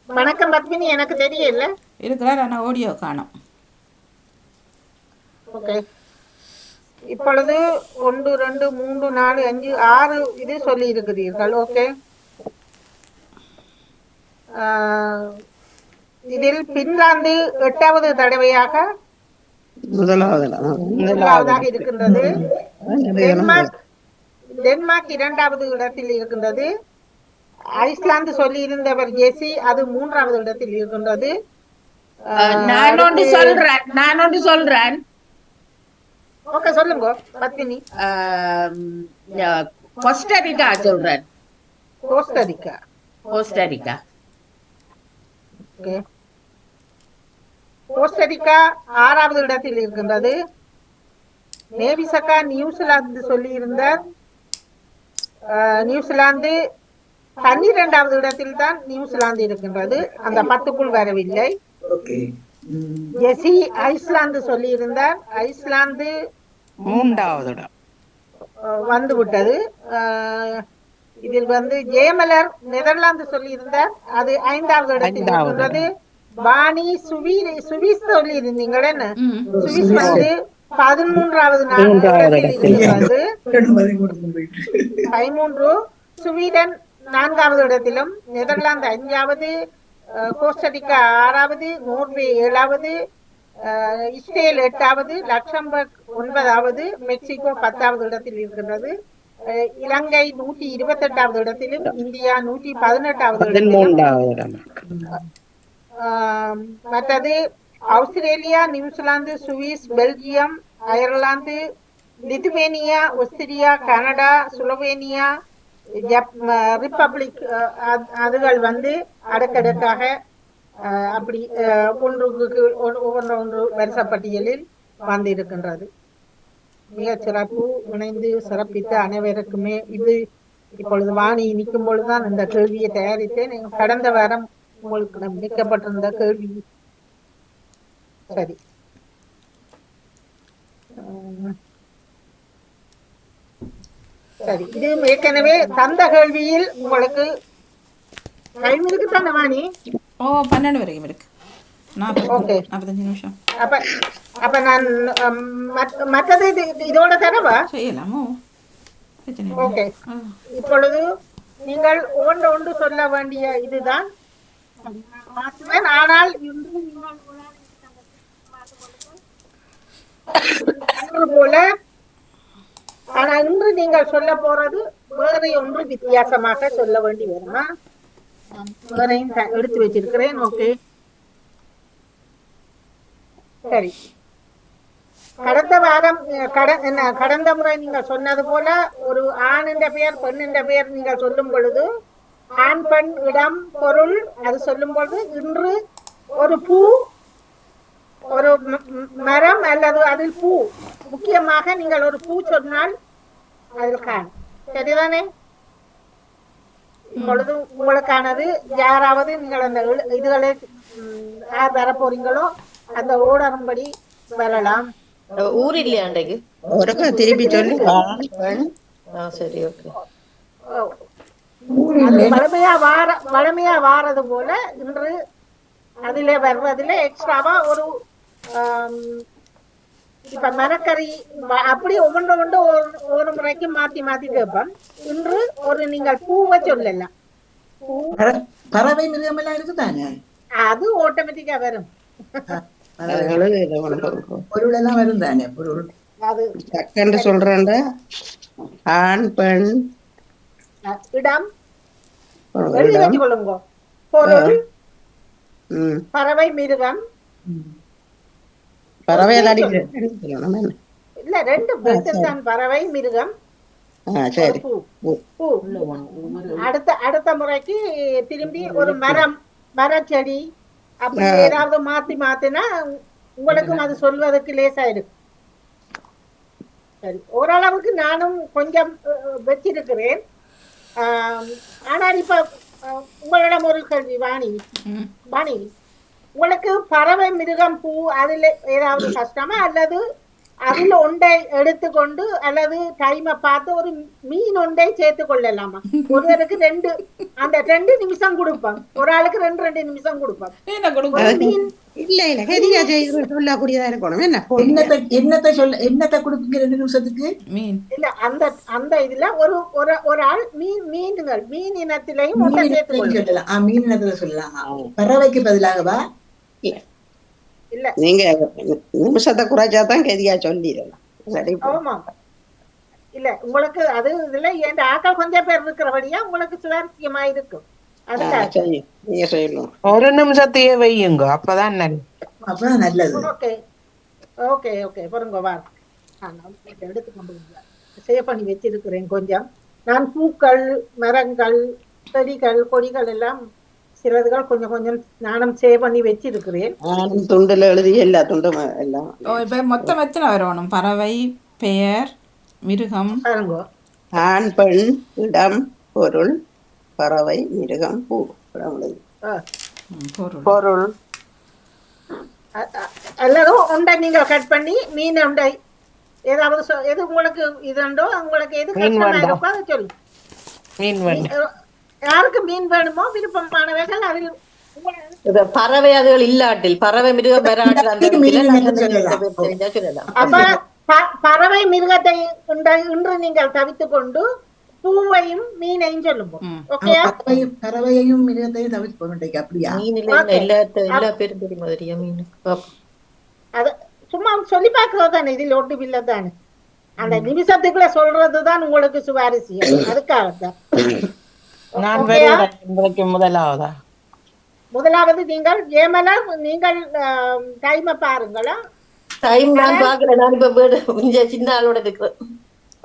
வணக்கம் பத்மினி, எனக்கு தெரியல. இருக்கிறார் ஆனால் ஆடியோ காணோம். ஓகே, இப்பொழுது 1 2 3 4 5 6 இது சொல்லி இருக்கிறீர்கள். ஓகே, இதில் பின்லாந்து 8வது தடவையாக முதலாவதாக இருக்கின்றது. டென்மார்க் 2வது இடத்தில் இருக்கின்றது. ஐஸ்லாந்து சொல்லி இருந்தவர் ஜெசி, அது 3வது இடத்தில் இருக்கின்றது. நான் ஒன்று சொல்றேன். ஓகே, சொல்லுங்க பத்மினி. கோஸ்டரிக்கா சொல்றேன். கோஸ்டரிக்கா. கோஸ்டரிக்கா. ஓகே, கோஸ்டரிக்கா 6வது இடத்தில் இருக்கின்றது. நேவிசக்கா நியூசிலாந்து சொல்லி இருந்தார். நியூசிலாந்து 12வது இடத்தில் தான் நியூசிலாந்து இருக்கின்றது. அந்த 10க்குள் வரவில்லை. ஓகே. ஜெசி ஐஸ்லாந்து சொல்லி இருந்தார். ஐஸ்லாந்து 3வது இடம் வந்து விட்டது. இதில் ஜேமலர் நெதர்லாந்து சொல்லி இருந்தார். அது 5வது இடத்தில் இருக்கின்றது. பாணி சுவிஸ் சொல்லி இருந்தீங்களே, சுவிஸ் 13வது இடத்தில் இருக்கின்றது. 13. ஸ்வீடன் 4வது இடத்திலும், நெதர்லாந்து 5வது, கோஸ்டரிக்கா 6வது, நோர்வே 7வது, இஸ்ரேல் 8வது, லக்சம்பர்க் 9வது, மெக்சிகோ 10வது இடத்தில் இருக்கின்றது. இலங்கை 128வது இடத்திலும், இந்தியா 118வது இடத்திலும். மற்றது Australia, New Zealand, Swiss, Belgium, Ireland, Lithuania, Austria, Canada, Slovenia, republic, அதுகள் அடுக்கடுக்காக அப்படி ஒன்று வரிசைப்பட்டியலில் இருக்கின்றது. மிக சிறப்பு. இணைந்து சிறப்பித்த அனைவருக்குமே இது இப்பொழுது வாணி நிற்கும் பொழுதுதான் இந்த கேள்வியை தயாரித்தேன். கடந்த வாரம் உங்களுக்கு நிற்கப்பட்டிருந்த கேள்வி. சரி, சரி. இது ஏற்கனவே தந்த கேள்வியில் உங்களுக்கு டைம் இருக்கு தானே வாணி? ஓ 12 வரைக்கும் இருக்கு. 40 ஓகே. 45 நிமிஷம் அப்ப அப்ப நான் மற்றது இதோட தரவா? செய்யலாமோ? பிரச்சனை இல்லை. ஓகே. ஆ. இப்பொழுது நீங்கள் ஒன்று ஒன்று சொல்ல வேண்டிய இதுதான். ஆனால் இன்று நீங்கள் அன்று போல ஆனா இன்று நீங்கள் சொல்ல போறது வேற ஒன்று வித்தியாசமாக சொல்ல வேண்டி வருமா? வேறையும் எடுத்து வச்சிருக்கிறேன். ஓகே சரி. கடந்த வாரம் கடந்த முறை நீங்கள் சொன்னது போல ஒரு ஆண் என்ற பெயர் பெண் என்ற பெயர் நீங்கள் சொல்லும் பொழுது ஆண் பெண் இடம் பொருள் அது சொல்லும் பொழுது இன்று ஒரு பூ ஒரு மரம் அல்லது அதில் பூ முக்கியமாக நீங்கள் ஒரு பூ சொன்னால் அதில் காணும். சரிதானே? இப்பொழுது உங்களுக்கானது யாராவது நீங்கள் அந்த இதுகளை யார் வர போறீங்களோ அந்த ஓடரும்படி வரலாம். ஊர் இல்லையா அன்றைக்கு? ஒருக்கா திருப்பி சொல்லு. ஆண், பெண். சரி ஓகே. வளமையா வாரது போல இன்று அதுல வர்றதுல எக்ஸ்ட்ராவா ஒரு இப்ப மரக்கறி அப்படி ஒவ்வொன்று ஒரு முறைக்கு மாத்தி மாத்தி கேட்போம். இன்று ஒரு நீங்கள் பூவை சொல்லலாம். பறவை மிருகம் எல்லாம் இருக்குதானே? அது ஆட்டோமேட்டிக்கா வரும். பொருள் எல்லாம் வரும் தானே? பொருள் அது டக்குன்னு சொல்றேன்டா. ஆண், பெண், இடம் எழுதி வச்சு கொள்ளுங்க. பொருள், பறவை, மிருகம். பறவை இல்ல ரெண்டு தான், பறவை மிருகம். சரி. பூ. அடுத்த முறைக்கு திரும்பி ஒரு மரச்செடி அப்படி ஏதாவது மாத்தினா உங்களுக்கும் அது சொல்வதற்கு லேசா இருக்கு. சரி, ஓரளவுக்கு நானும் கொஞ்சம் வச்சிருக்கிறேன். ஆனால் இப்ப உங்களிடம் ஒரு கேள்வி வாணி. உங்களுக்கு பறவை மிருகம் பூ அதுல ஏதாவது கஷ்டமா அல்லது அதுல ஒன்றை எடுத்துக்கொண்டு அல்லது டைமை பார்த்து ஒரு மீன் ஒன்றை சேர்த்து கொள்ளலாமா? ஒருவருக்கு 2 நிமிஷம் கொடுப்பான், ஒரு ஆளுக்கு 2 நிமிஷம் கொடுப்பான். சொல்லக்கூடியதா இருக்கணும். என்னத்தை கொடுப்பீங்க 2 நிமிஷத்துக்கு? மீன் இல்ல அந்த இதுல ஒரு ஆள் மீன் இனத்திலையும் ஒன்றை சேர்த்து கொள்ளலாம். மீன் இனத்துல சொல்லலாம். பறவைக்கு பதிலாகவா? இல்ல நீங்க நிமிஷத்தை குறைச்சாதான் கதியா சொல்லிடலாம். ஆமா இல்ல உங்களுக்கு அது இதுல என் ஆக்கள் கொஞ்சம் பேர் இருக்கிறபடியா உங்களுக்கு சுவாரஸ்யமா இருக்கும். நீங்க சொல்லணும். ஒரு நிமிஷத்தையே வையுங்க, அப்பதான் நல்லது. ஓகே ஓகே ஓகே பொறுங்க வா. எடுத்துக்கொண்டு சேவ் பண்ணி வச்சிருக்கிறேன் கொஞ்சம். நான் பூக்கள், மரங்கள், செடிகள், கொடிகள் எல்லாம் சிலதுகள் கொஞ்சம் நானும் சேவ் பண்ணி வச்சிருக்கிறேன். துண்டுல எழுதி எல்லா துண்டும் எல்லாம். இப்ப மொத்தம் எத்தனை வரணும்? பறவை, பெயர், மிருகம், ஆண், பெண், இடம், பொருள், பறவை, மிருகம், பூ. பொருள் எல்லாரும் ஒன்றை நீங்கள் கட் பண்ணி மீன் ஒன்றை ஏதாவது எது உங்களுக்கு இதுண்டோ உங்களுக்கு எது கஷ்டமா இருக்கோ அதை சொல்லு. யாருக்கு மீன் வேணுமோ விருப்பமானவைகள் அதில் பறவை அதுகள் இல்லாட்டில் பறவை மிருகம் பறவை மிருகத்தை இன்று நீங்கள் தவித்துக் கொண்டு பூவையும் மீனையும் சொல்லுங்க. ஓகே, பறவையையும் மிருகத்தையும் தவிர்த்து போக அப்படியா? எல்லா பேரும் தெரியும் மாதிரியா மீன்? அது சும்மா சொல்லி பார்க்கறது தானே, இதில் ஒட்டு பில்ல தானே. அந்த நிமிஷத்துக்குள்ள சொல்றதுதான் உங்களுக்கு சுவாரஸ்யம். அதுக்காகத்தான். முதலாவது நீங்கள் ஏமலர், நீங்கள் டைமை பாருங்களா? டைம் நான் பாக்குறேன். நான் இப்ப சின்ன ஆளோட இருக்கிறேன்.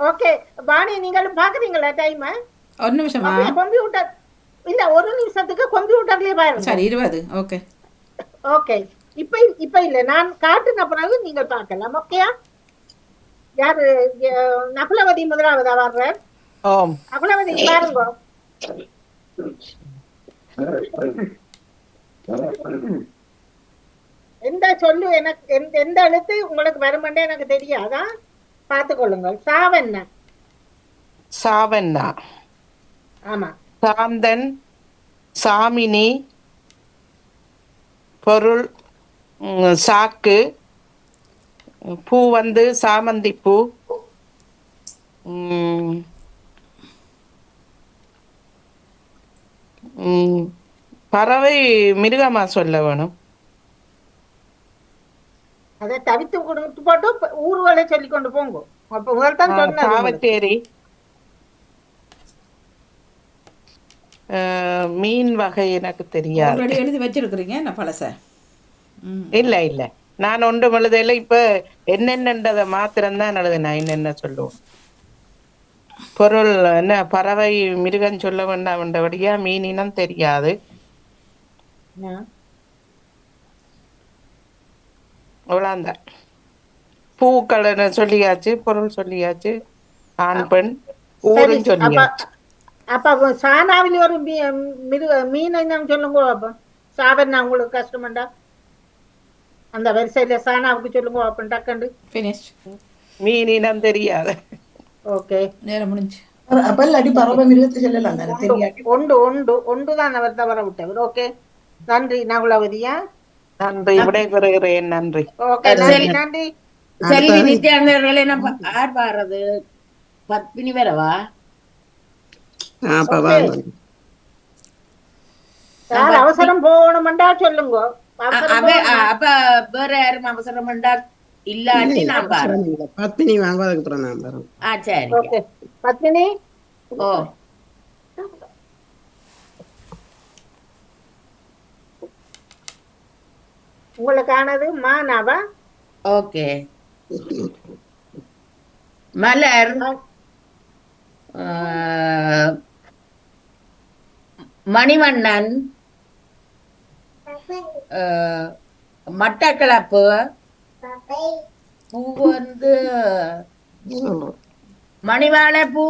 ஓகே வாணி, நீங்களும் பாக்குறீங்களா டைம்? ஒரு நிமிஷமா? கம்ப்யூட்டர் இல்ல, ஒரு நிமிஷத்துக்கு கம்ப்யூட்டர்லயே பாருங்க. சரி 20. Okay okay. இப்ப இல்ல, நான் காட்டுன பிறகு நீங்கள் பார்க்கலாம். ஓகேயா? யாரு? நகுலவதி முதலாவதா வர்ற? நகுலவதி பாருங்க. எந்த சொல்லு எனக்கு எந்த எழுத்து உங்களுக்கு வருமென்றே எனக்கு தெரியாதா? பார்த்துக்கொள்ளுங்கள். சாவண்ணா. சாவண்ணா. ஆமா. சாந்தன். சாமினி, பொருள் சாக்கு, பூ வந்து சாமந்தி பூ, ம், ம், பறவை மிருகமா சொல்ல வேணும். அதை தவித்து கொடுத்து போட்டு ஊர்வலை சொல்லி கொண்டு போங்க. அப்ப முதல் தான் சொன்னது உங்களுக்கு. பாவச்சேரி, மீன் வகை எனக்கு தெரியாது. ஆல்ரெடி எழுதி வச்சிருக்கிறீங்க என்ன பழச? இல்ல இல்ல, நான் ஒன்றும் எழுதல. இப்ப என்னென்னன்றதை மாத்திரம்தான் எழுதுனா என்னென்ன சொல்லுவோம். பொருள் என்ன பறவை மிருகம் சொல்ல வேண்டாம்ன்றபடியா மீனினம் தெரியாது. அவ்வளோந்தான். பூக்கள் சொல்லியாச்சு, பொருள் சொல்லியாச்சு, ஆண் பெண் ஊரும் சொல்லியாச்சு. அப்ப சானாவில் ஒரு மீன் என்னன்னு சொல்லுங்க. அப்ப சாவன்னா உங்களுக்கு கஷ்டமாண்டா அந்த வரிசையில சானாவுக்கு சொல்லுங்க. அப்ப டக்கண்டு ஃபினிஷ். மீனினம் தெரியாது. ஓகே, நேரம் முடிஞ்சு. அப்ப இல்லாட்டி பறவை மிருகத்தை சொல்லலாம் தானே, தெரியாது. ஒன்றுதான் அவர் தவற விட்டவர். ஓகே, நன்றி நகுலவதியா. நன்றி, விடைபெறுகிறேன். நன்றி. ஓகே, நன்றி நன்றி. செல்வி நித்யானந்தர்களே, நம்ம யார் பாடுறது? பத்மினி வரவா? யார் அவசரம் போகணும்டா சொல்லுங்க. அப்ப வேற யாரும் அவசரம் பண்ணா இல்லாட்டி நான் பாடுறேன். பத்மினி வாங்குவதுக்கு அப்புறம் நான் பாருங்க. சரி. ஓகே, பத்மினி. ஓ, உங்களுக்கானது மானாவா? ஓகே. மலர், மணிவண்ணன், மட்டக்களப்பு, பூ வந்து மணிவாழை பூ,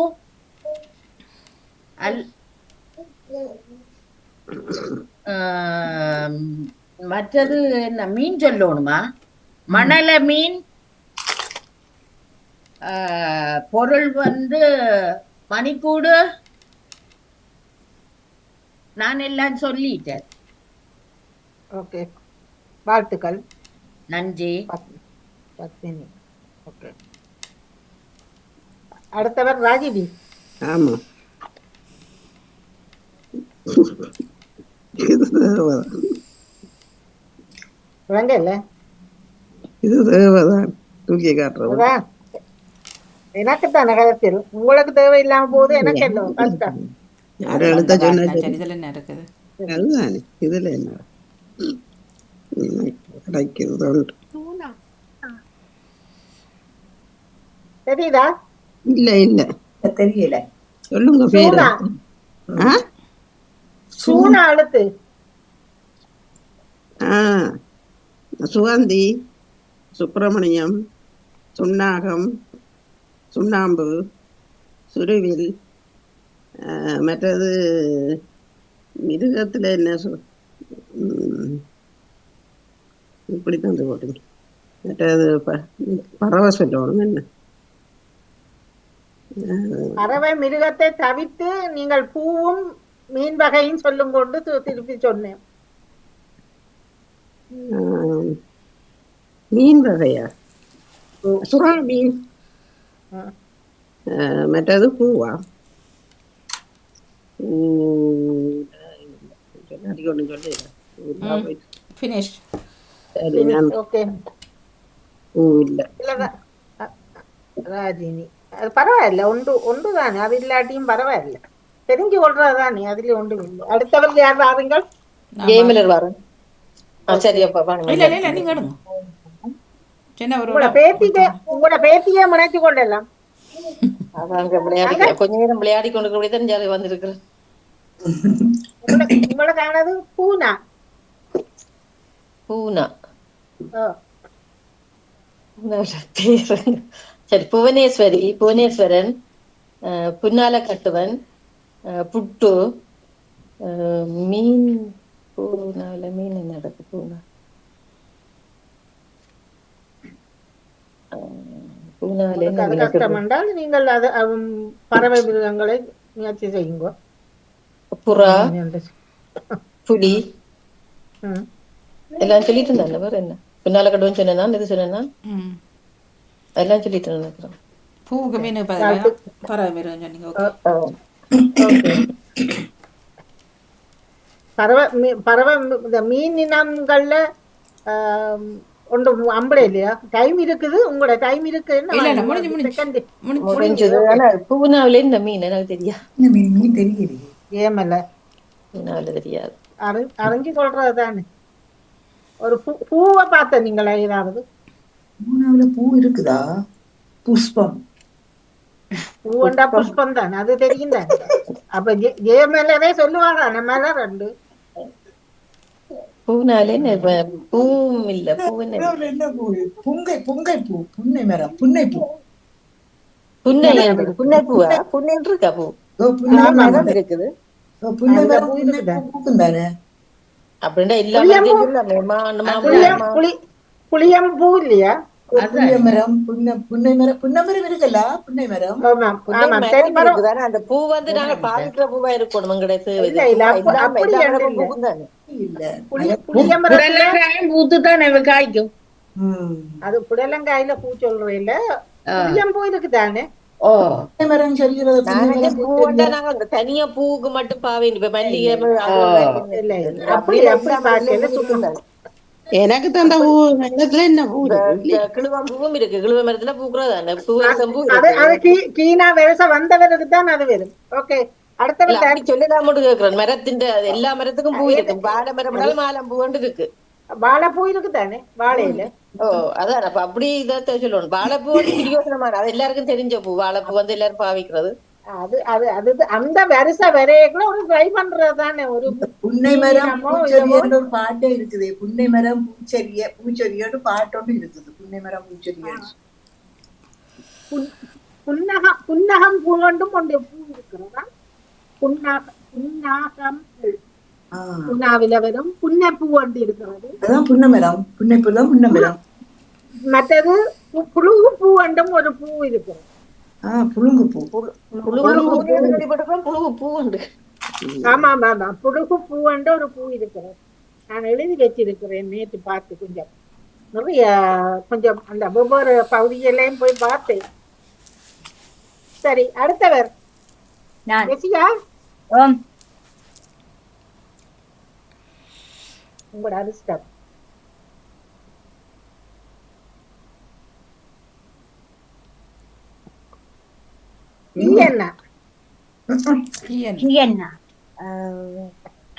மற்றது என்ன மீன் சொல்லணுமா? மணல மீன், பொருள் வந்து மணிக்கூடு. நான் எல்லாம் சொல்லிட்டேன். ஓகே, வாழ்த்துக்கள். நன்றி. பத்மினி. ஓகே, அடுத்தவர் ராஜினி. ஆமா, விளங்கல. இது தேவைதான் தூக்கி காட்டுறோம். எனக்கு தானே கருத்தில், உங்களுக்கு தேவை இல்லாம போது எனக்கு என்ன கஷ்டம். எழுத்த சொன்ன இதுல என்ன இருக்குது? அதுதானே, இதுல என்ன கிடைக்கிறது? தெரியுதா? இல்ல இல்ல தெரியல. சொல்லுங்க பேரு. சூனா அழுத்து. சுகந்தி, சுப்பிரமணியம், சுண்ணாகம், சுண்ணாம்பு, சுருவில், மற்றது மிருகத்துல என்ன இப்படித்தான் போட்டுங்க. மற்றது பறவை சொல்லணும். என்ன பறவை மிருகத்தை தவிர்த்து நீங்கள் பூவும் மீன் வகையும் சொல்லும் கொண்டு திருப்பி சொன்னேன். மீன் வகையா? சுறா மீன். மற்றது பூவா? ராஜினி, அது பரவாயில்ல. ஒன்றுதானே, அது இல்லாட்டியும் பரவாயில்ல. தெரிஞ்சு கொள்றதுதானே, அதுல ஒன்றும் இல்லை. அடுத்தவர் யார் வாருங்கள்? ஜெயமலர் வாரன். உங்களோட பேத்திய முனைச்சு கொள்ளலாம். கொஞ்ச நேரம் விளையாடி கொண்டு தெரிஞ்சாலே வந்திருக்கிறேன். உங்களுக்கானது பூனா. பூனா சரி. புவனேஸ்வரி, புவனேஸ்வரன், புன்னால கட்டுவன், புட்டு, மீன். பூனால மீன் என்ன நடக்கு? பூனா கஷ்டம் என்றால் நீங்கள் பறவை மிருகங்களை முயற்சி செய்யுங்க. புறா, புலி ம். எல்லாம் சொல்லிட்டு இருந்தாங்க. வேற என்ன பின்னால கட்டுவன் சொன்னேன், இது சொன்னேன், ம். எல்லாம் சொல்லிட்டு நினைக்கிறேன். பூவுக்கு மீன் அடுத்து பறவை மிருகம் சொன்னீங்க. ஓகே. ஓகே. பறவை இந்த மீன் இனங்கள்ல ஆம், ஒன்று அம்பளை இல்லையா? டைம் இருக்குது, உங்களோட டைம் இருக்கு. இல்ல இல்ல முடிஞ்சு செகண்ட் முடிஞ்சது. ஆனா பூனாவில இந்த மீன் எனக்கு தெரியாது. இந்த மீன் தெரியலையே. ஏமல்ல பூனாவில தெரியாது. அறிஞ்சு கொள்றது தானே. ஒரு பூவை பார்த்த நீங்களா ஏதாவது? மூணாவுல பூ இருக்குதா? புஷ்பம். பூவண்டா புஷ்பம் தான், அது தெரியும் தானே. அப்ப ஜெயமலரே சொல்லுவாங்க மலர் ரெண்டு. பூனாலே பூவும் இல்ல. பூன்னு என்ன பூ? புங்கை புங்கை பூ, புன்னை மரம், புன்னை பூ. புன்னை புன்னை பூவா? புன்னை இருக்கா பூ? புன்னை மரம் இருக்குது. புன்னை மரம் பூக்கும் தானே. அப்படின்னா எல்லா புளியம் பூ இல்லையா? புன்னை மரம், புன்னை மரம், புன்னை மரம் இருக்குல்ல? புன்னை மரம். அந்த பூ வந்து நாங்க பாவிக்கிற பூவா இருக்கணும். கிடையாது பூத்துதான் காய்க்கும். அது புடலங்காயில பூ சொல்றோம் இல்ல, புளியம் பூ இருக்குதானே. மரம் சொல்கிறது நாங்க தனியா பூவுக்கு மட்டும் பாவேன். இப்ப மல்லிகை எனக்கு தந்த பூ என்ன பூ? கிழுவம் பூவும் இருக்கு. கிழுவ மரத்துல பூக்குறதானே பூ. கீனா விவசாயம் வந்தவருக்கு தான் அது வரும். ஓகே, அடுத்த சொல்லிதான் கேக்குறேன். மரத்தின் எல்லா மரத்துக்கும் பூ இருக்கு. வாழை மரம் மாலம் பூ இருக்கு. வாழைப்பூ இருக்குதானே வாழையில. அதான் அப்ப அப்படி இதான் சொல்லணும். வாழைப்பூ வந்து பிரியோசனமான, அது எல்லாருக்கும் தெரிஞ்ச பூ. வாழைப்பூ வந்து எல்லாரும் பாவிக்கிறது. அது அது அது அந்த வருஷ வரையக்குள்ள ஒரு ட்ரை பண்றதுதானே. ஒரு புன்னை மரம் பூச்செடின்னு ஒரு பாட்டே இருக்குது. புன்னை மரம் பூச்செடியோடு பாட்டோடு இருக்குது. புன்னை மரம் பூச்செடியோடு புன்னகம் பூ கொண்டும் கொண்டு பூ இருக்கிறதா? புன்னாகம் பூ புன்னாவில வரும். புன்னை பூ கொண்டு இருக்கிறது. அதான் புன்னை மரம். புன்னை பூ தான் புன்னை மரம். மற்றது புழுகு பூ கொண்டும் ஒரு பூ இருக்கிறது. புழுங்கு பூ. புழுகு பூ உண்டு. ஆமா ஆமா, புழுகு பூ கொண்டு ஒரு பூ இருக்கிறது. நான் எழுதி வச்சிருக்கிறேன். நேற்று பார்த்து கொஞ்சம் நிறைய கொஞ்சம் அந்த ஒவ்வொரு பகுதியிலையும் போய் பார்த்தேன். சரி, அடுத்தவர் உங்களோட அரிஸ்டம்.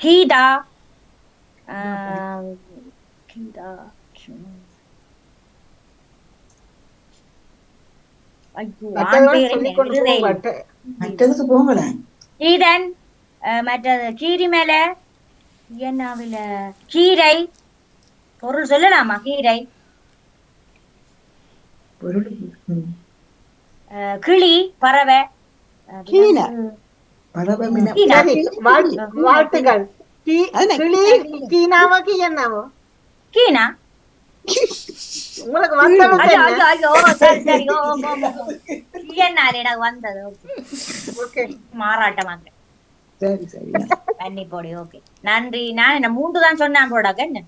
கீதா மற்றதுக்கு போங்கள. கீதன் மற்றது கீரி மேல என்னாவில கீரை பொருள் சொல்லலாமா? கீரை கிளி பறவை. வாழ்த்துக்கள். கீனா உங்களுக்கு வந்தது மாறாட்டமாக தண்ணி போடி. ஓகே, நன்றி. நான் என்ன 3 தான் சொன்னேன் போடாக்க. என்ன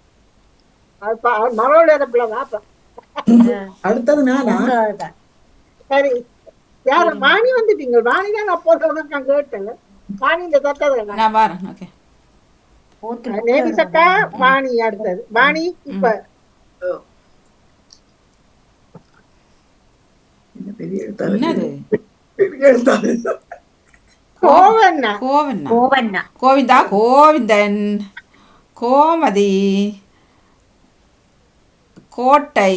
அடுத்தது நானா? சரி, யாரு வாணி வந்துட்டீங்க? வாணி தான் அப்போது நான் கேட்டேன். வாணி இந்த தட்டது நான் வரேன். ஓகே, நேவி சக்கா வாணி. அடுத்தது வாணி. இப்ப என்னது? கோவிந்தா, கோவிந்தன், கோமதி, கோட்டை,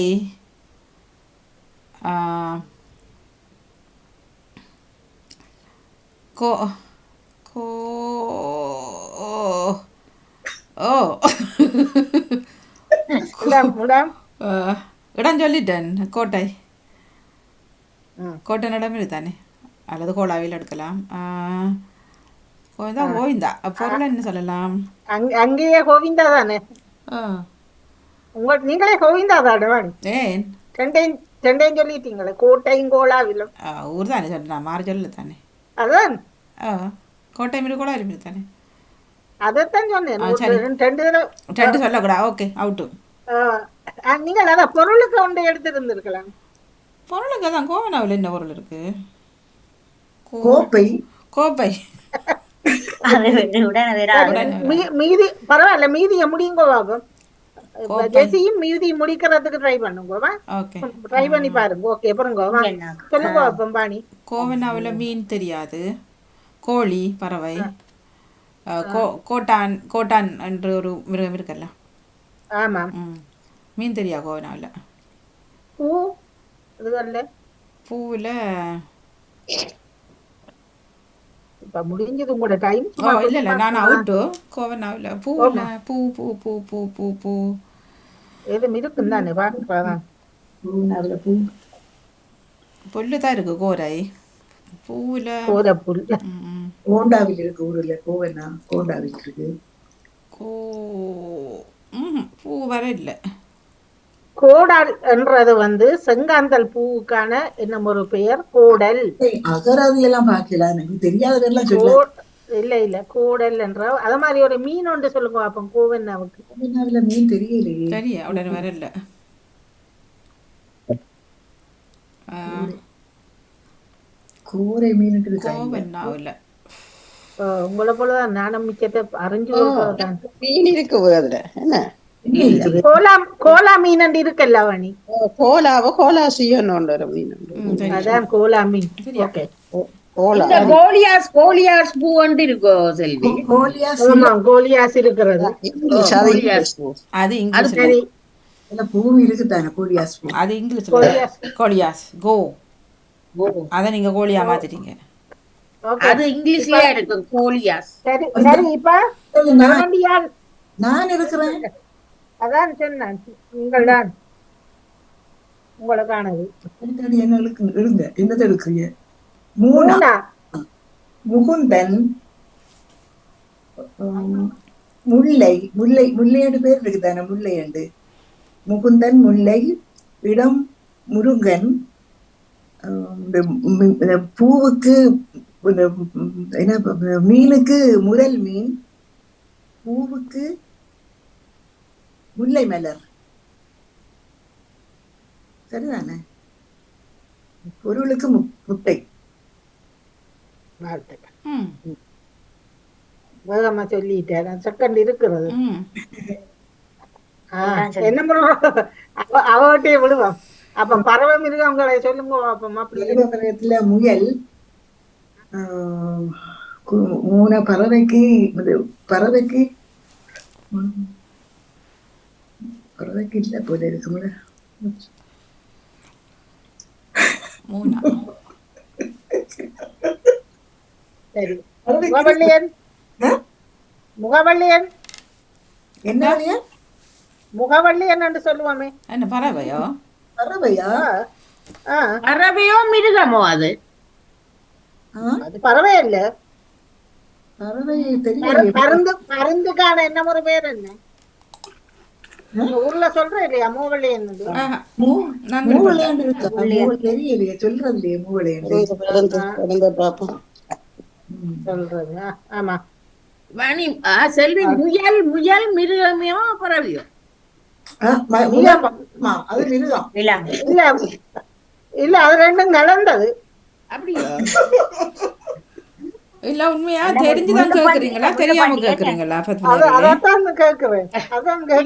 இடம் சொல்லிட்டேன். கோட்டை. கோட்டை இடம் தானே, அல்லது கோலாவில் எடுக்கலாம். கோவிந்தா, கோவிந்தா. பொருள் என்ன சொல்லலாம்? அங்கேயே கோவிந்தா தானே. நீங்களே கோவிந்தா தானே. ஏன் ரெண்டையும் சொல்லிட்டீங்களே, கோட்டையும் கோலாவிலும். ஊர் தானே சொன்னா, மாறி சொல்லு தானே. அதான் கோட்டை மீது கோலாவில் தானே. அதைத்தான் சொன்னேன். ஆ, சரி. ரெண்டு தடவை. 2 சொல்லக்கூடாது. Okay, out. நீங்கள் அதான் பொருளுக்கு ஒன்று எடுத்திருந்திருக்கலாம். பொருளுக்கு தான் கோவனாவில் என்ன பொருள் இருக்கு? கோப்பை. கோப்பை. அது உடனே வராது. மீதி பரவாயில்ல, மீதியை முடியுங்க பாப்போம். கோப்பை. ஜெசியும் மீதி முடிக்கிறதுக்கு ட்ரை பண்ணுங்க. ஓகே, ட்ரை பண்ணி பாருங்க. ஓகே, அப்புறம் சொல்லுங்க பாப்போம். பாணி, கோவனாவில் மீன் தெரியாது. கோழி, பறவை, கோட்டான். கோட்டான் என்று ஒரு மிருகம் இருக்கல்ல. ஆமாம். மீன் தெரியா கோவனாவில். பூ அது வரல. பூவில் இப்ப முடிஞ்சது உங்களோட டைம். இல்லை நான் அவுட்டு. கோவனாவில் பூவில் பூ பூ பூ பூ பூ பூ எதுவும் இருக்குன்னு தானே பார்க்கலாம். புல்லு தான் இருக்கு. கோரை பூவில் கோர புல். கோண்டாவில் இருக்கு. ஊர்ல கோவனா கோண்டாவில் இருக்கு. பூ வர இல்லை. கோடால் என்றது செங்காந்தல் பூவுக்கான என்ன ஒரு பெயர்? கோடல். அகராதி எல்லாம் பாக்கலாம், எனக்கு தெரியாததெல்லாம் சொல்ல. இல்ல கோடல் என்ற அத மாதிரி ஒரு மீன் ஒன்று சொல்லுங்க பாப்போம். கோவன்னாவுக்கு கோவனாவில மீன் தெரியலையே. சரியா உடனே வரல. கோரை மீன் கோவன்னாவில் உங்களை போலதான் நானும் மிச்சத்தை அறிஞ்சு மீன் இருக்கு அதுல என்ன கோலா மீன் இருக்குல்ல வாணி. கோலாவோ கோலா செய்யணும் ஒரு மீன். அதான் கோலா மீன். ஓகே, கோலியாஸ் பூ வந்து இருக்கோ செல்வி. கோலியாஸ் இருக்கிறது. அது இங்கிலீஷ். பூ இருக்குதானே கோலியாஸ் பூ. அது இங்கிலீஷ். கோலியாஸ் கோ. அதை நீங்க கோலியா மாத்திட்டீங்க. அது இங்கிலீஷ்லயே இருக்கு கோலியாஸ். சரி சரி. இப்ப நான் இருக்கிறேன். அதான் சொன்னேன், நீங்கள் தான் உங்களுக்கானது. என்ன எழுங்க? என்னது எடுக்கிறீங்க? மூணா. முகுந்தன், முல்லை. முல்லையோட பேர் இருக்குதானே? முல்லையண்டு. முகுந்தன், முல்லை, இடம் முருகன். பூவுக்கு என்ன? மீனுக்கு முரல் மீன். பூவுக்கு முல்லை மலர். சரிதானே? பொருளுக்கு முட்டை. வேகமா சொல்லிட்டேன். செகண்ட் இருக்கிறது. என்ன அவட்டே விடுவோம். அப்ப பறவை மிருகங்களை சொல்லுங்க. பறவைல முயல். பறவைக்கு இல்ல போல இருக்கும்ல. சரி. முகவள்ளியன். முகவள்ளியன் என்ன? முகவள்ளியன் என்று சொல்லுவோமே. என்ன பறவையோ? பறவையா? பறவையோ மிருகமோ? அது பறவை இல்ல. பறவை தெரியல. பருந்துக்கான என்ன ஒரு பேர் என்ன ஊர்ல சொல்றேன் இல்லையா? மூவள்ளியன். தெரியலையே, சொல்றது இல்லையே மூவளையன் சொல்றது. ஆமா வாணி. செல்வி, முயல் மிருகமையோ பறவையோ? அது மிருகம் இல்ல இல்ல, அது ரெண்டும் கலந்தது. அப்படியா? இல்ல உண்மையா தெரிஞ்சுதான் கேக்குறீங்களா தெரியாம கேக்குறீங்களா? அதான் கேக்குறேன்.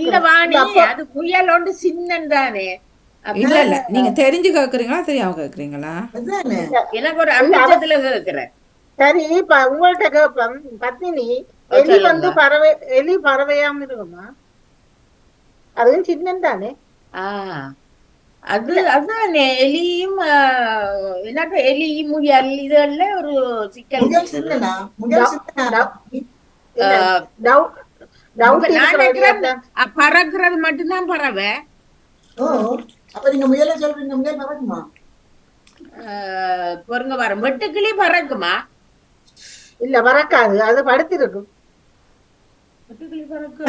இல்ல வாணி, அது முயல் ஒன்று சின்னந்தானே. இல்ல இல்ல, நீங்க தெரிஞ்சு கேக்குறீங்களா தெரியாம கேக்குறீங்களா? எனக்கு ஒரு அம்சத்துல கேக்குறேன். சரி, இப்ப உங்கள்கிட்ட கேப்பேன். பத்தினி, எலி பறவையாம இருக்குமா? அதுவும் சின்னம் தானே. அதுதானே எலியும். எனக்கு எலி முயல் இதெல்லாம் ஒரு சிக்கல். பறக்கிறது மட்டும்தான் பறவை. பொருங்க வர வெட்டுக்கிளி பறக்குமா? இல்ல பறக்காது, அது படுத்திருக்கும். வெட்டுக்கிளி பறக்க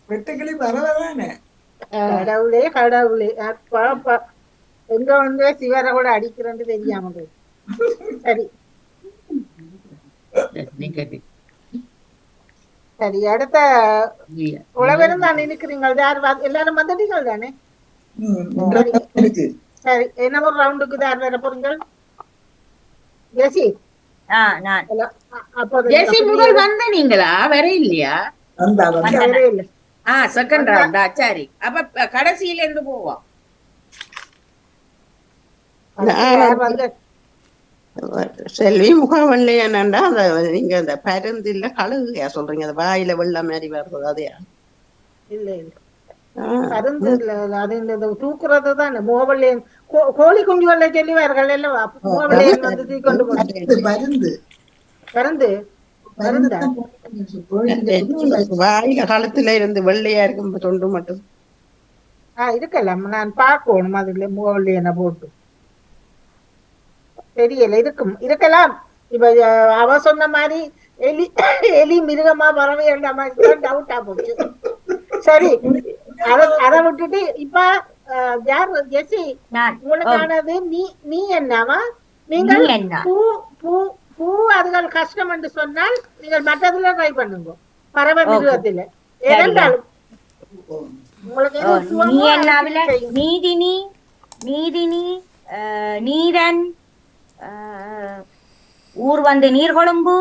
வெட்டுக்கிளி பறவைதானே. கடவுளே கடவுளே, எங்க சிவரை கூட அடிக்கிறேன்னு தெரியாம. சரி, சரி, அடுத்த உழவரும் தான் நினைக்கிறீங்கள். யார் எல்லாரும் வந்துட்டீங்கள் தானே? சரி இருக்கு. சரி, என்ன ஒரு ரவுண்டுக்கு யார் வர போறீங்கள்? ஜெசி, நான் அப்போ ஜெசி முதல் வந்த நீங்களா வர இல்லையா? வரவே இல்லை. செகண்ட் ரவுண்டா? சரி, அப்ப கடைசியில இருந்து போவோம். யார் வந்து செல்வி முகவல்லையானண்டா அந்த நீங்க அந்த பருந்தில்ல கழுகுயா சொல்றீங்க, அந்த வாயில வெள்ள மாதிரி வர்றது அதையா? இல்ல இல்ல பருந்து இல்ல, அது இந்த தூக்குறது தான் முகவல்லியன். கோழி குஞ்சுகளை சொல்லுவார்கள் அல்லவா, முகவல்லியன் வந்து தூக்கி கொண்டு போட்டு பருந்து பருந்து பருந்தா வாயில களத்துல இருந்து வெள்ளையா இருக்கும் தொண்டு மட்டும். இருக்கலாம், நான் பார்க்கணும் அதுல முகவல்லியனை போட்டு. தெரியல, இருக்கலாம். இப்ப அவ சொன்ன மாதிரி எலி எலி மிருகமா பறவை என்ற மாதிரி தான் டவுட்டா போச்சு. சரி, அதை விட்டுட்டு இப்ப யார் ஜெசி உங்களுக்கானது? நீ என்னவா? நீங்கள் பூ பூ பூ அதுகள் கஷ்டம் என்று சொன்னால் நீங்கள் மற்றதுல ட்ரை பண்ணுங்க, பறவை மிருகத்துல ஏனென்றாலும் உங்களுக்கு நீதினி நீதினி நீரன் ஊர் வந்து நீர் கொழும்பு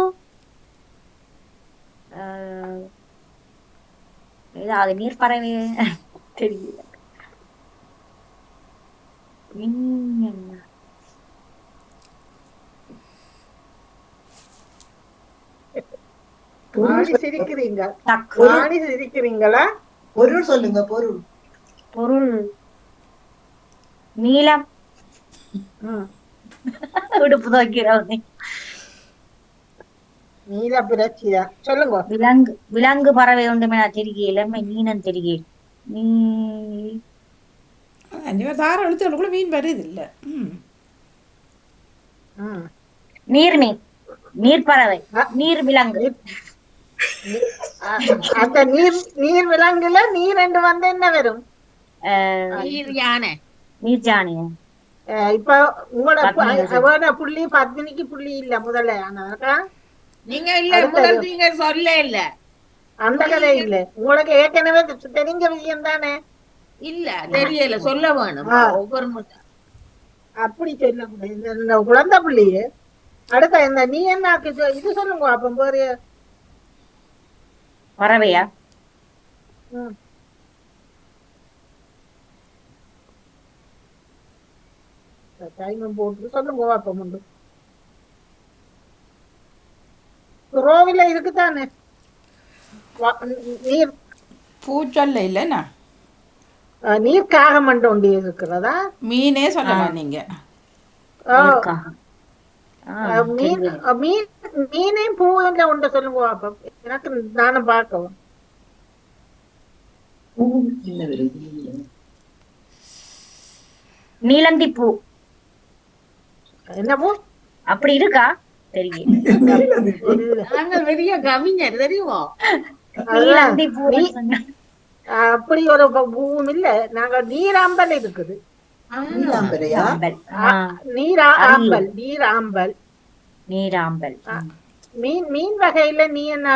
ஏதாவது நீர் பறவை தெரியல. சிரிக்கிறீங்களா? பொருள் சொல்லுங்க. பொருள் பொருள் நீலம். உடுப்பு துவைக்கிறவங்க நீல பிரச்சியா சொல்லுங்க. விலங்கு விலங்கு பறவை ஒன்றுமே நான் தெரியல, மீனம் தெரியல. தார எழுத்துக்களுக்குள்ள மீன் வருது இல்ல. நீர்மீன், நீர் பறவை, நீர் விலங்கு. அந்த நீர் விலங்குல நீர் என்று வந்து என்ன வரும்? நீர் யானை. நீர் யானை. இப்ப உங்களோட புள்ளி பத்மினிக்கு புள்ளி இல்ல முதல்ல. ஆனாக்கா நீங்க இல்ல முதல் நீங்க சொல்ல இல்ல, அந்த கதை இல்ல. உங்களுக்கு ஏற்கனவே தெரிஞ்ச விஷயம் தானே? இல்ல தெரியல, சொல்ல வேணும் ஒவ்வொரு முறை. அப்படி சொல்ல இந்த குழந்தை புள்ளியே. அடுத்த இந்த நீ என்ன இது சொல்லுங்க அப்ப பேரு பறவையா? டைம் போட்டு சொல்லுங்க அப்ப முண்டு. ரோவில இருக்குதானே நீர் பூச்சொல்ல இல்லைன்னா நீர் காகம் ஒண்டி இருக்கிறதா? மீனே சொல்லலாம் நீங்க. மீனே பூ ஒன்று சொல்லுங்க அப்ப எனக்கு நானும் பார்க்கவும். நீலந்தி பூ. என்ன பூ? அப்படி இருக்கா தெரியல. நாங்கள் பெரிய கவிஞர் தெரியுமோ. நீலந்தி பூ அப்படி ஒரு பூவும் இல்ல. நாங்க நீராம்பல் இருக்குது. நீராம்பல் நீராம்பல் நீராம்பல். மீன் வகையில நீ என்ன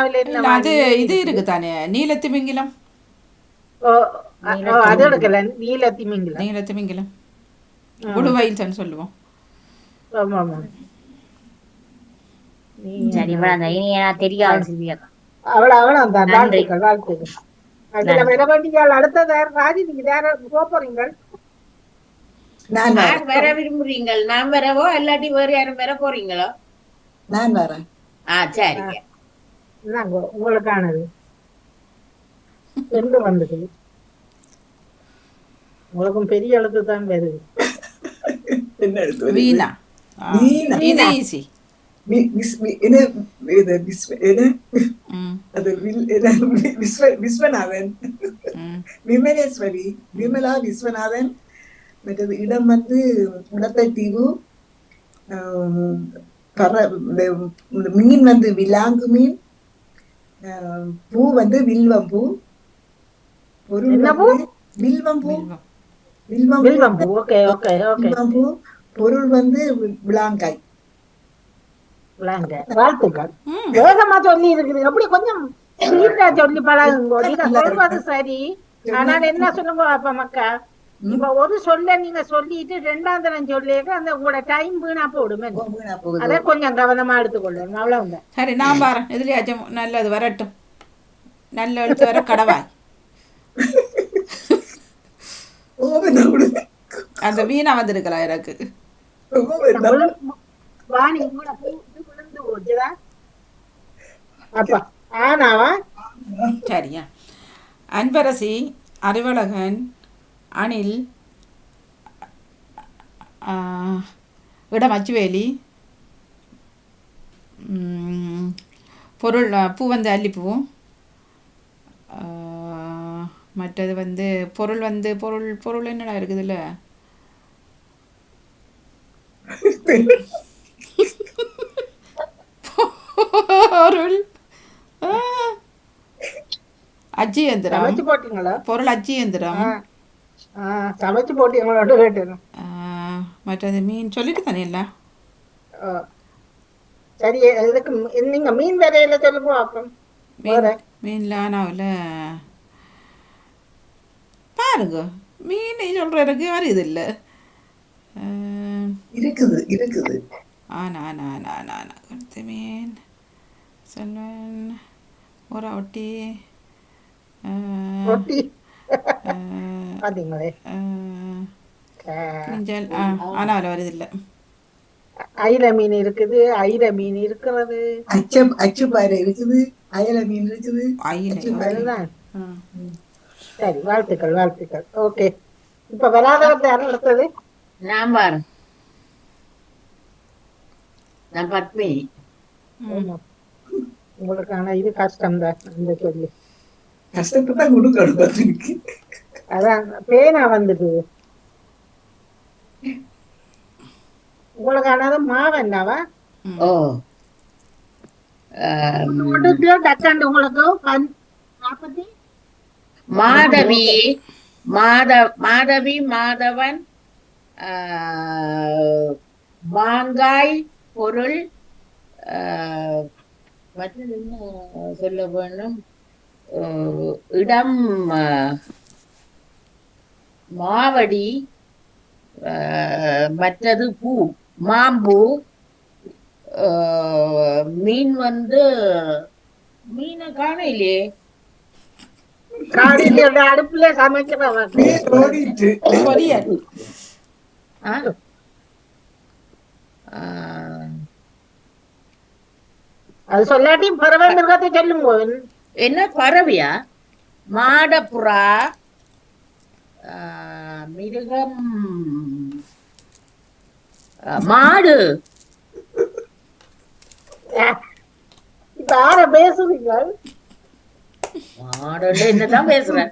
அது இது இருக்கு தானே நீலத்திமிங்கிலம். அது எடுக்கல. நீலத்திமிங்கிலம். நீலத்திமிங்கிலம் உடுவையில் தான் சொல்லுவோம். ஆமா ஆமா. சரி தெரியாது. அவ்வளவு வாழ்த்துக்கள் வாழ்த்துக்கள். அடுத்தது ராஜி, நீங்க வேற போறீங்க? நான் வர விரும்புறீங்கள்? நான் வரவோ இல்லாட்டி வேற யாரும் வர போறீங்களோ? நான் வரேன். சரிங்க. உங்களுக்கானது ரெண்டு வந்தது. உங்களுக்கும் பெரிய எழுத்து தான் வருது. வீணா. இது ஈஸி. விஸ்வநாதன், விமலேஸ்வரி, விமலா விஸ்வநாதன். மற்றது இடம் வந்து முடத்தீவு. மீன் வந்து விலாங்கு மீன். பூ வந்து வில்வம் பூ. பொருள் வில்வம் பூ. வில்வம் பூ. பொருள் வந்து விளாங்காய். வாழ்த்துக்கள். வேகமா சொல்லி இருக்குது. அப்படி கொஞ்சம் ஸ்வீட்டா சொல்லி பழகுங்க. நீங்க சொல்றது சரி. ஆனால் என்ன சொல்லுங்க அப்ப மக்கா, இப்ப ஒரு சொல்ல நீங்க சொல்லிட்டு ரெண்டாம் தரம் சொல்லிட்டு அந்த உங்களோட டைம் வீணா போடுமே. அதை கொஞ்சம் கவனமா எடுத்துக்கொள்ளணும். அவ்வளவுதான். சரி நான் பாறேன் எதுலயாச்சும் நல்லது வரட்டும். நல்ல எழுத்து வர கடவாய். அந்த மீனா வந்திருக்கலாம் எனக்கு. வாணி உங்களோட விழுந்து போச்சுதா அப்பா ஆனாவா? சரியா. அன்பரசி, அறிவழகன், அணில், இடம் அச்சுவேலி, பொருள் பூ வந்து அல்லிப்பூ, மற்றது வந்து பொருள் வந்து பொருள் பொருள் என்னடா இருக்குதுல்ல, பொருள் அஜி எந்திரம். சமைச்சு போட்டீங்களா? பொருள் அஜி எந்திரம். சமைச்சு போட்டீங்களோட கேட்டு. மற்றது மீன் சொல்லிட்டு தானே இல்ல. சரி இதுக்கு நீங்க மீன் வரையில சொல்லுங்க அப்புறம். மீன்ல ஆனாவில் பாருங்க மீன் சொல்ற எனக்கு வருது இல்ல. இருக்குது இருக்குது. ஆனா அடுத்த மீன் சொல்வேன். ஒரு ஒட்டி ஆனாவில் வருது இல்ல. ஐல மீன் இருக்குது, ஐல மீன் இருக்கிறது, அச்சுப்பாறை இருக்குது, அயல மீன் இருக்குது. சரி வாழ்த்துக்கள் வாழ்த்துக்கள். ஓகே இப்ப வராதவர்த்த யாரும் நடத்தது நான் பாரு நான் பத்மி. உங்களுக்கான இது கஷ்டம் தான் இந்த சொல்லி கஷ்டத்தை தான் கொடுக்கணும் பத்மிக்கு. அதான் பேனா வந்துட்டு உங்களுக்கானது மாவன்னாவா? ஓ டக்காண்டு உங்களுக்கு 40 மாதவி மாதவி மாதவன் மாங்காய் பொருள் மற்றது என்ன சொல்ல வேணும், இடம் மாவடி, மற்றது பூ மாம்பூ, மீன் வந்து மீனை காண இல்லையே, அடுப்புல சமைக்கிறவன் அது சொல்லாட்டி பறவை மிருகத்தை சொல்லுங்க. என்ன பறவையா? மாடப்புறா, மிருகம் மாடு. இப்ப யார பேசுறீங்க? மாடோட என்னதான் பேசுறேன்.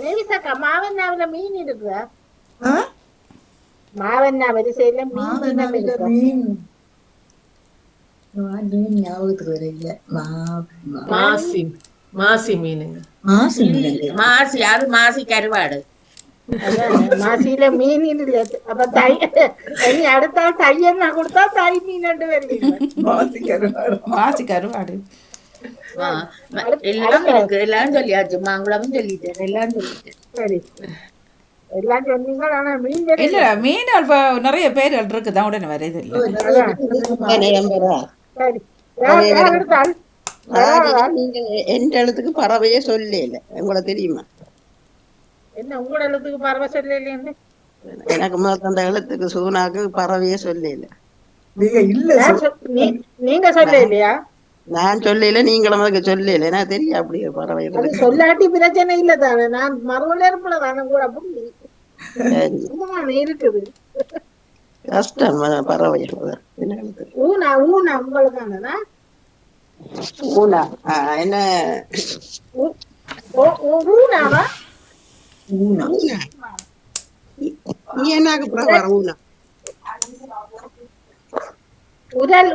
நேவிசாக்கா மாவன்னாவில மீன் இருக்குதா? மாவன்னா வரிசையில மீன் ஞாபகத்துக்கு வர இல்ல. மாசி மீனுங்க. மாசி அது மாசி கருவாடு. மாசியில மீன் இல்ல. அப்ப தை அடுத்த தையன்னா கொடுத்தா தை மீன் வருவீங்க. மாசி கருவாடு எல்லாம் இருக்கு. எல்லாம் சொல்லியாச்சு. மாங்குளமும் சொல்லிட்டேன். எல்லாம் சொல்லிட்டேன். சரி எல்லாம் சொன்னீங்க. ஆனா மீன் இல்ல மீன் நிறைய பேர்கள் இருக்குதான் உடனே வருது இல்ல. நீங்க எந்த எழுத்துக்கு பறவையே சொல்லல, உங்களுக்கு தெரியுமா? என்ன உங்களோட எழுத்துக்கு பறவை சொல்லல? எனக்கு முதல் அந்த எழுத்துக்கு சூனாக்கு பறவையே சொல்லல. நீங்க சொல்ல இல்லையா? நான் சொல்லல, நீங்களும் அதுக்கு சொல்லல. எனக்கு தெரியும் அப்படியே பறவை சொல்லாட்டி பிரச்சனை இல்ல தானே. நான் மறுவலர்ப்புல தானே கூட இருக்குது. கஷ்டம் பறவை. ஊனா ஊனா உங்களுக்கானதா? ஊனா என்ன ஊனாவா? ஊனா ஊனா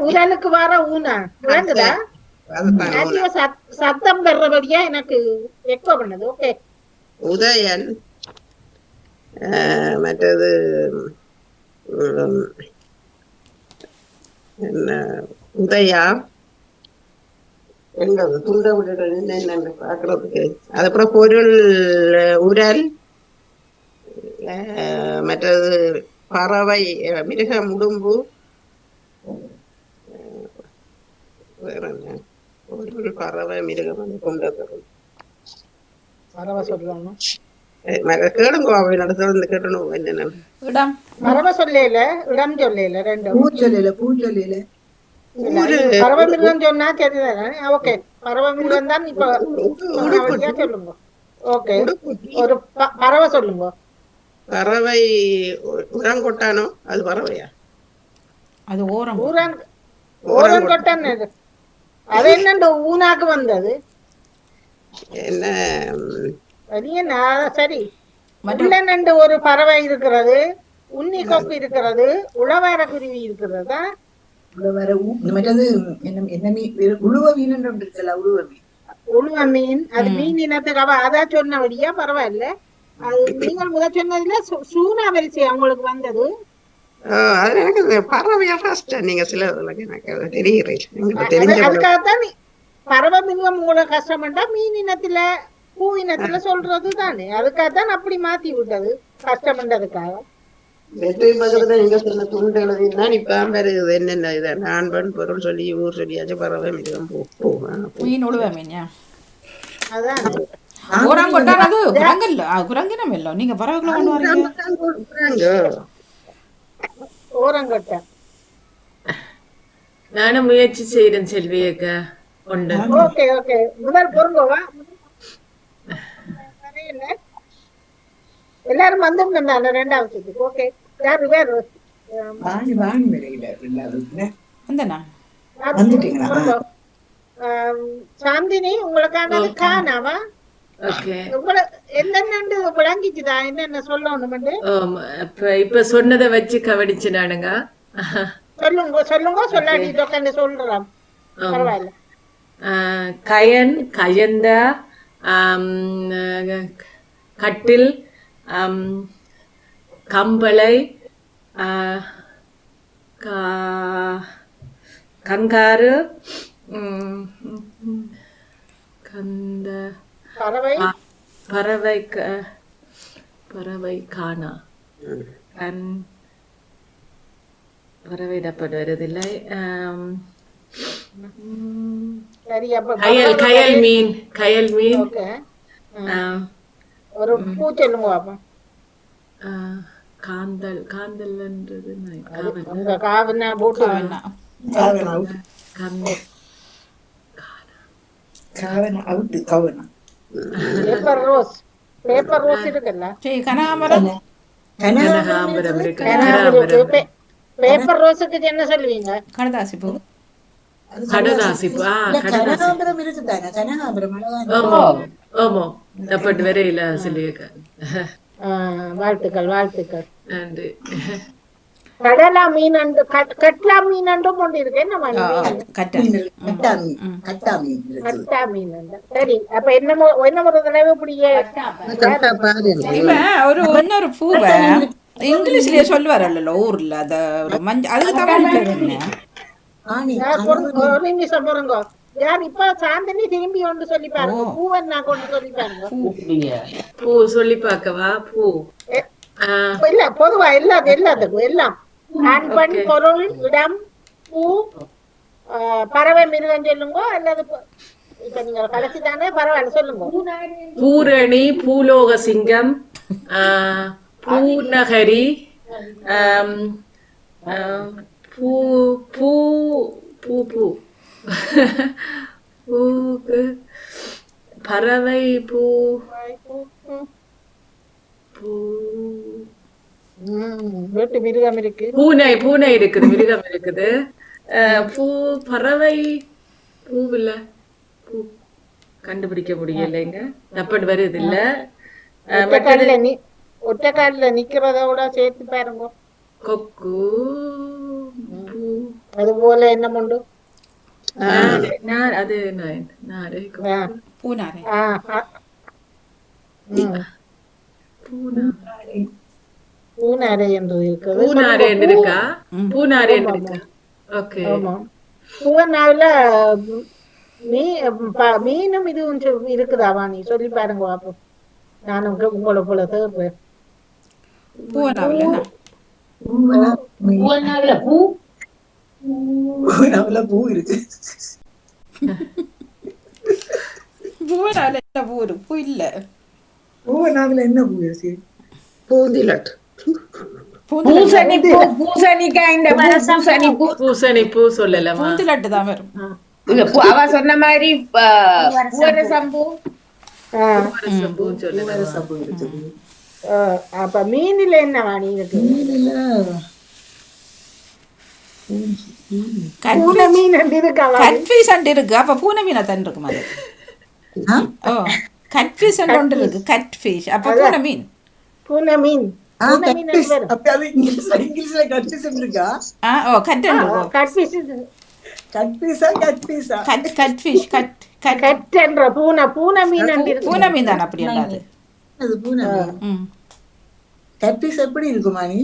உடலுக்கு வர ஊனா விளங்குதா? சத்தம் பெறபடியா எனக்கு எக்கோ பண்ணது. ஓகே உதயன், மற்றது என்ன உதயா எங்க துண்ட விட என்ன பாக்குறதுக்கு அதுக்கப்புறம் பொருள் உரல் மற்றது பறவை மிருகம் உடும்பு வேற என்ன பொருள் பறவை மிருகம் கொண்ட பொருள் பறவை சொல்லுவாங்க கேளுங்க நடத்த கேட்டணும் என்னென்ன இடம் பறவை சொல்லல இடம் சொல்லல ரெண்டும் பூ சொல்லல பறவை மிருகம் சொன்னா சரிதானே ஓகே பறவை மிருகம் தான் இப்ப சொன்னபடியா சொல்லுங்க ஓகே ஒரு பறவை சொல்லுங்க பறவை உரங்கொட்டானோ அது பறவையா அது ஓரம் ஊரங்கொட்டான் அது என்னண்டு ஊனாக்கு வந்தது என்ன சரி நண்டு ஒரு பறவை இருக்கிறது உண்ணி கொக்கு இருக்கிறது உழவார குருவி இருக்கிறதா உழுவ மீன் அது மீன் இனத்துக்கு அதான் சொன்னபடியா பரவாயில்ல அது நீங்கள் முதல் சொன்னதுல சூனா வரிசை அவங்களுக்கு வந்தது அதுக்காகத்தான் பறவை மிருகம் உங்களுக்கு கஷ்டம்டா மீன் இனத்துல பூ இனத்துல சொல்றது தானே அதுக்காகத்தான் அப்படி மாத்தி விட்டது கஷ்டம்ன்றதுக்காக நீங்க சொன்ன துண்டு எழுதினா இப்ப வருது என்னென்ன இதை நான் பெண் பொருள் சொல்லி ஊர் சொல்லியாச்சும் பறவை மிருகம் மீன் உழுவ மீன் அதான் ஓராங்கொட்டானது குரங்கல்ல குரங்கினம் இல்ல நீங்க பறவைகளை கொண்டு வரீங்க ஓரங்கொட்டை நானும் முயற்சி செய்யறேன் செல்வியக்கா உண்டு ஓகே ஓகே முதல் பொருங்கோவா எல்லாரும் வந்துருந்தாங்க ரெண்டாவது ஓகே யாரு வேறு சாந்தினி உங்களுக்கானது காணாவா என்னென்னு விளங்கிச்சுதா என்னென்ன சொல்லணும் இப்ப சொன்னதை வச்சு கவனிச்சு நானுங்க சொல்லுங்க சொல்லாட்டி சொல்றேன் பரவாயில்ல கயன் கயந்தா கட்டில் கம்பளை கங்காரு கந்த பறவை பறவை காணா பறவை டப்பட் வருதில்லை கயல் மீன் ஒரு பூ சொல்லுங்க காந்தல் காந்தல்ன்றது பேப்பர் ரோஸ் இருக்குல்ல கனகாம்பரம் பேப்பர் ரோஸுக்கு என்ன சொல்லுவீங்க கடதாசி பூ கனகாம்பரம் இருக்குதானே கனகாம்பரம் ஆமா டப்பட் வரையில சொல்லியிருக்க வாழ்த்துக்கள் வாழ்த்துக்கள் நன்றி கடலா மீன் கட்லா மீன் கொண்டு இருக்கு கட்டா மீன் சரி அப்ப என்ன ஒரு தடவை ஒரு இன்னொரு பூவை இங்கிலீஷ்லயே சொல்லுவாரல்ல ஊர்ல அத ஒரு மஞ்சள் அதுக்கு தமிழ் பேர் என்ன ஒரு நிமிஷம் பாருங்க யார் இப்ப சாந்தினி திரும்பி ஒன்று சொல்லி பாருங்க பூவன் நான் கொண்டு சொல்லி பாருங்க பூ சொல்லி பாக்கவா பூ இல்ல பொதுவா எல்லாத்துக்கும் எல்லாம் ஆண் பெண் பொருள் இடம் பூ பறவை மிருகம் சொல்லுங்க அல்லது இப்ப நீங்க கடைசி தானே பரவாயில்ல சொல்லுங்க பூரணி பூலோக சிங்கம் பூநகரி பூ பூ பூ பூ பூக்கு பறவை பூ பூ வீட்டு மிருகம் இருக்கு பூனை இருக்குது மிருகம் இருக்குது பூ பறவை பூவில்ல பூ கண்டுபிடிக்க முடியலைங்க தப்பட்டு வருது இல்ல ஒற்றைக்காலில நிக்கிறத விட சேர்த்து பாருங்க கொக்கு அது போல என்ன உண்டு அது பூனாரே பூனாரே என்று இருக்குது பூனாரே இருக்கா பூனாரே இருக்கா ஓகே பூவனாவில மீனும் இதுவும் இருக்குதா வாணி சொல்லி பாருங்க பாப்போம். நான் உங்களை போல தேடுறேன். பூவனாவில் பூவனாவில பூ பூனாவில பூ இருக்கு. பூவனாவில் என்ன பூ இருக்கு? பூ இல்ல. பூனாவில என்ன பூ இருக்கு? பூந்திலட். பூசணி பூ, பூசணிக்காய், இந்த பூசணி பூ. பூசணி பூ சொல்லலாமா? பூந்திலட்டு தான் வரும். அவ சொன்ன மாதிரி பூவரசம் பூ. பூன்னு சொல்லலாமா? பூ இருக்குது. அப்ப மீனில என்ன வாணி இருக்கு? மீனில பூனை மீன் இருக்கா? கட்ஃபிஷ் அண்ட் இருக்கு. அப்ப பூனை மீனா தான் இருக்கும் அது. ஓ, கட்ஃபிஷ் அண்ட் ஒன்று இருக்கு. கட்ஃபிஷ் அப்ப பூனை மீன். பூனை மீன். அப்ப அது இங்கிலீஷ்ல கட்ஃபிஷ் இருக்கா? ஓ, கட்டன் இருக்கு. கட்ஃபிஷ் கட்ஃபிஷா கட்ஃபிஷ் கட்டன்ற பூனை மீன் இருக்கு. பூனை மீன் தான் அப்படி அது. அது பூனை மீன். கட்ஃபிஷ் எப்படி இருக்குமா நீ?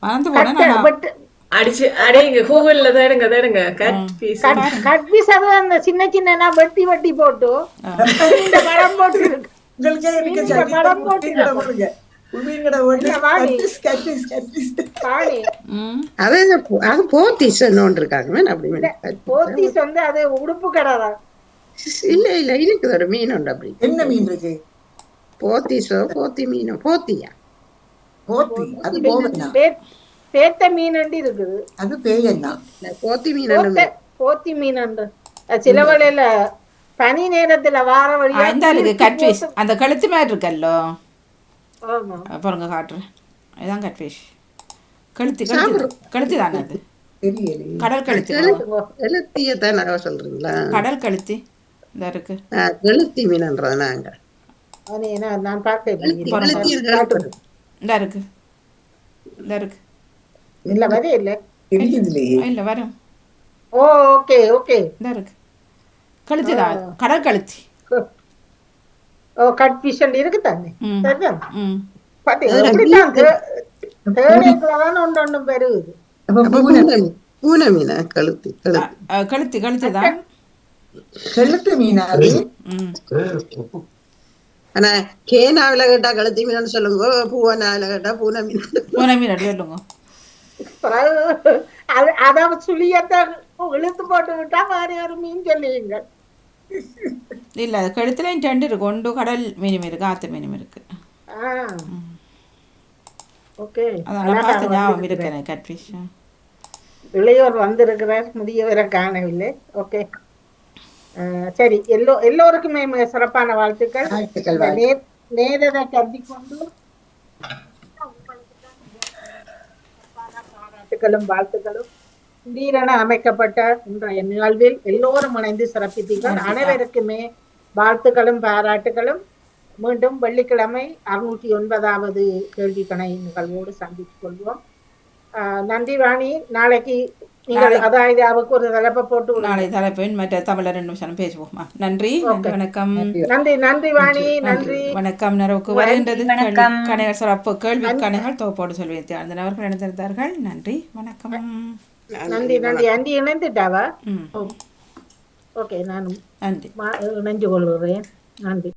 மறந்து போனா அடிச்சு அடையுங்க, கூகுள்ல தேடுங்க கட்ஃபிஷ். கட்ஃபிஷ் அது அந்த சின்ன சின்ன வெட்டி வெட்டி போட்டு இந்த படம் போட்டு இருக்கு. உங்களுக்கே இருக்கு படம் போட்டு அது போத்தீஸ் இருக்காங்க. போத்தீஸ் வந்து அது உடுப்பு கடை தான். இல்ல இல்ல இருக்குது ஒரு மீன் உண்டு. அப்படி என்ன மீன் இருக்கு? போத்தீஸோ போத்தி மீனோ? போத்தியா? போத்தி அது போவனா? பேத்த மீன் இருக்குது. அது பேயன்னா போத்தி மீன். போத்தி மீன் சில வேளையில பனி நேரத்துல வார வழியா இருக்கு கட்ஃபிஷ். அந்த கழுத்து மாதிரி இருக்கல்லோ. பாருங்க காட்டுறேன். இதுதான் கட்ஃபிஷ். கழுத்து தானே அது. கடல் கழுத்து. கழுத்திய தானே சொல்றீங்களா? கடல் கழுத்தி இந்த இருக்கு. கழுத்தி மீன்ன்றது நாங்க. நான் பார்த்தேன். இந்த இருக்கு. இந்த இருக்கு. இல்ல வரே இல்ல. இல்ல வரும். Okay okay. இந்த இருக்கு. கழுத்தி தான். கடல் கழுத்தி. கட்ஃபிஷ் இருக்கு தானே. பூனை மீனா? கழுத்தி தான். கழுத்து மீனா? ஆனா கேனாவில கேட்டா கழுத்தி மீன் சொல்லுங்க, பூவனாவில கேட்டா பூனை மீன். பூனை மீன் சொல்லுங்க. அத சுழியத்தை இழுத்து போட்டு விட்டா வேற ஒரு மீன் சொல்லுவீங்க. இல்ல கழுத்துலயும் ரெண்டு இருக்கு. ஒன்று கடல் மீனும் இருக்கு, ஆத்து மீனும் இருக்கு. அதெல்லாம் பார்த்து ஞாபகம் இருக்கு எனக்கு. கட்ஃபிஷ் இளையோர் வந்திருக்கிறார், முதியவரை காணவில்லை. ஓகே சரி. எல்லோருக்குமே சிறப்பான வாழ்த்துக்கள். நேரத்தை கருதிக்கொண்டு பாராட்டுகளும் வாழ்த்துக்களும். திடீரென அமைக்கப்பட்ட இன்றைய நிகழ்வில் எல்லோரும் இணைந்து சிறப்பித்தீர்கள். அனைவருக்குமே வாழ்த்துக்களும் பாராட்டுகளும். மீண்டும் வெள்ளிக்கிழமை 609வது கேள்வி கணை நிகழ்வோடு சந்தித்துக் கொள்வோம். நன்றி வாணி. நாளைக்கு நீங்கள் அதாவது அவருக்கு ஒரு தலைப்பை போட்டு நாளை தலைப்பேன். மற்ற தமிழர் 2 நிமிஷம் பேசுவோமா? நன்றி. வணக்கம். நன்றி வாணி. நன்றி வணக்கம். நிறைவுக்கு வருகின்றது கணைகள் சிறப்பு கேள்வி கணைகள் தொகுப்போடு சொல்லி அவர்கள் இணைந்திருந்தார்கள். நன்றி வணக்கம். நன்றி. அண்டி இணைந்துட்டாவா? ஓகே, நானும் நன்றி இணைஞ்சு கொள்கிறேன். நன்றி.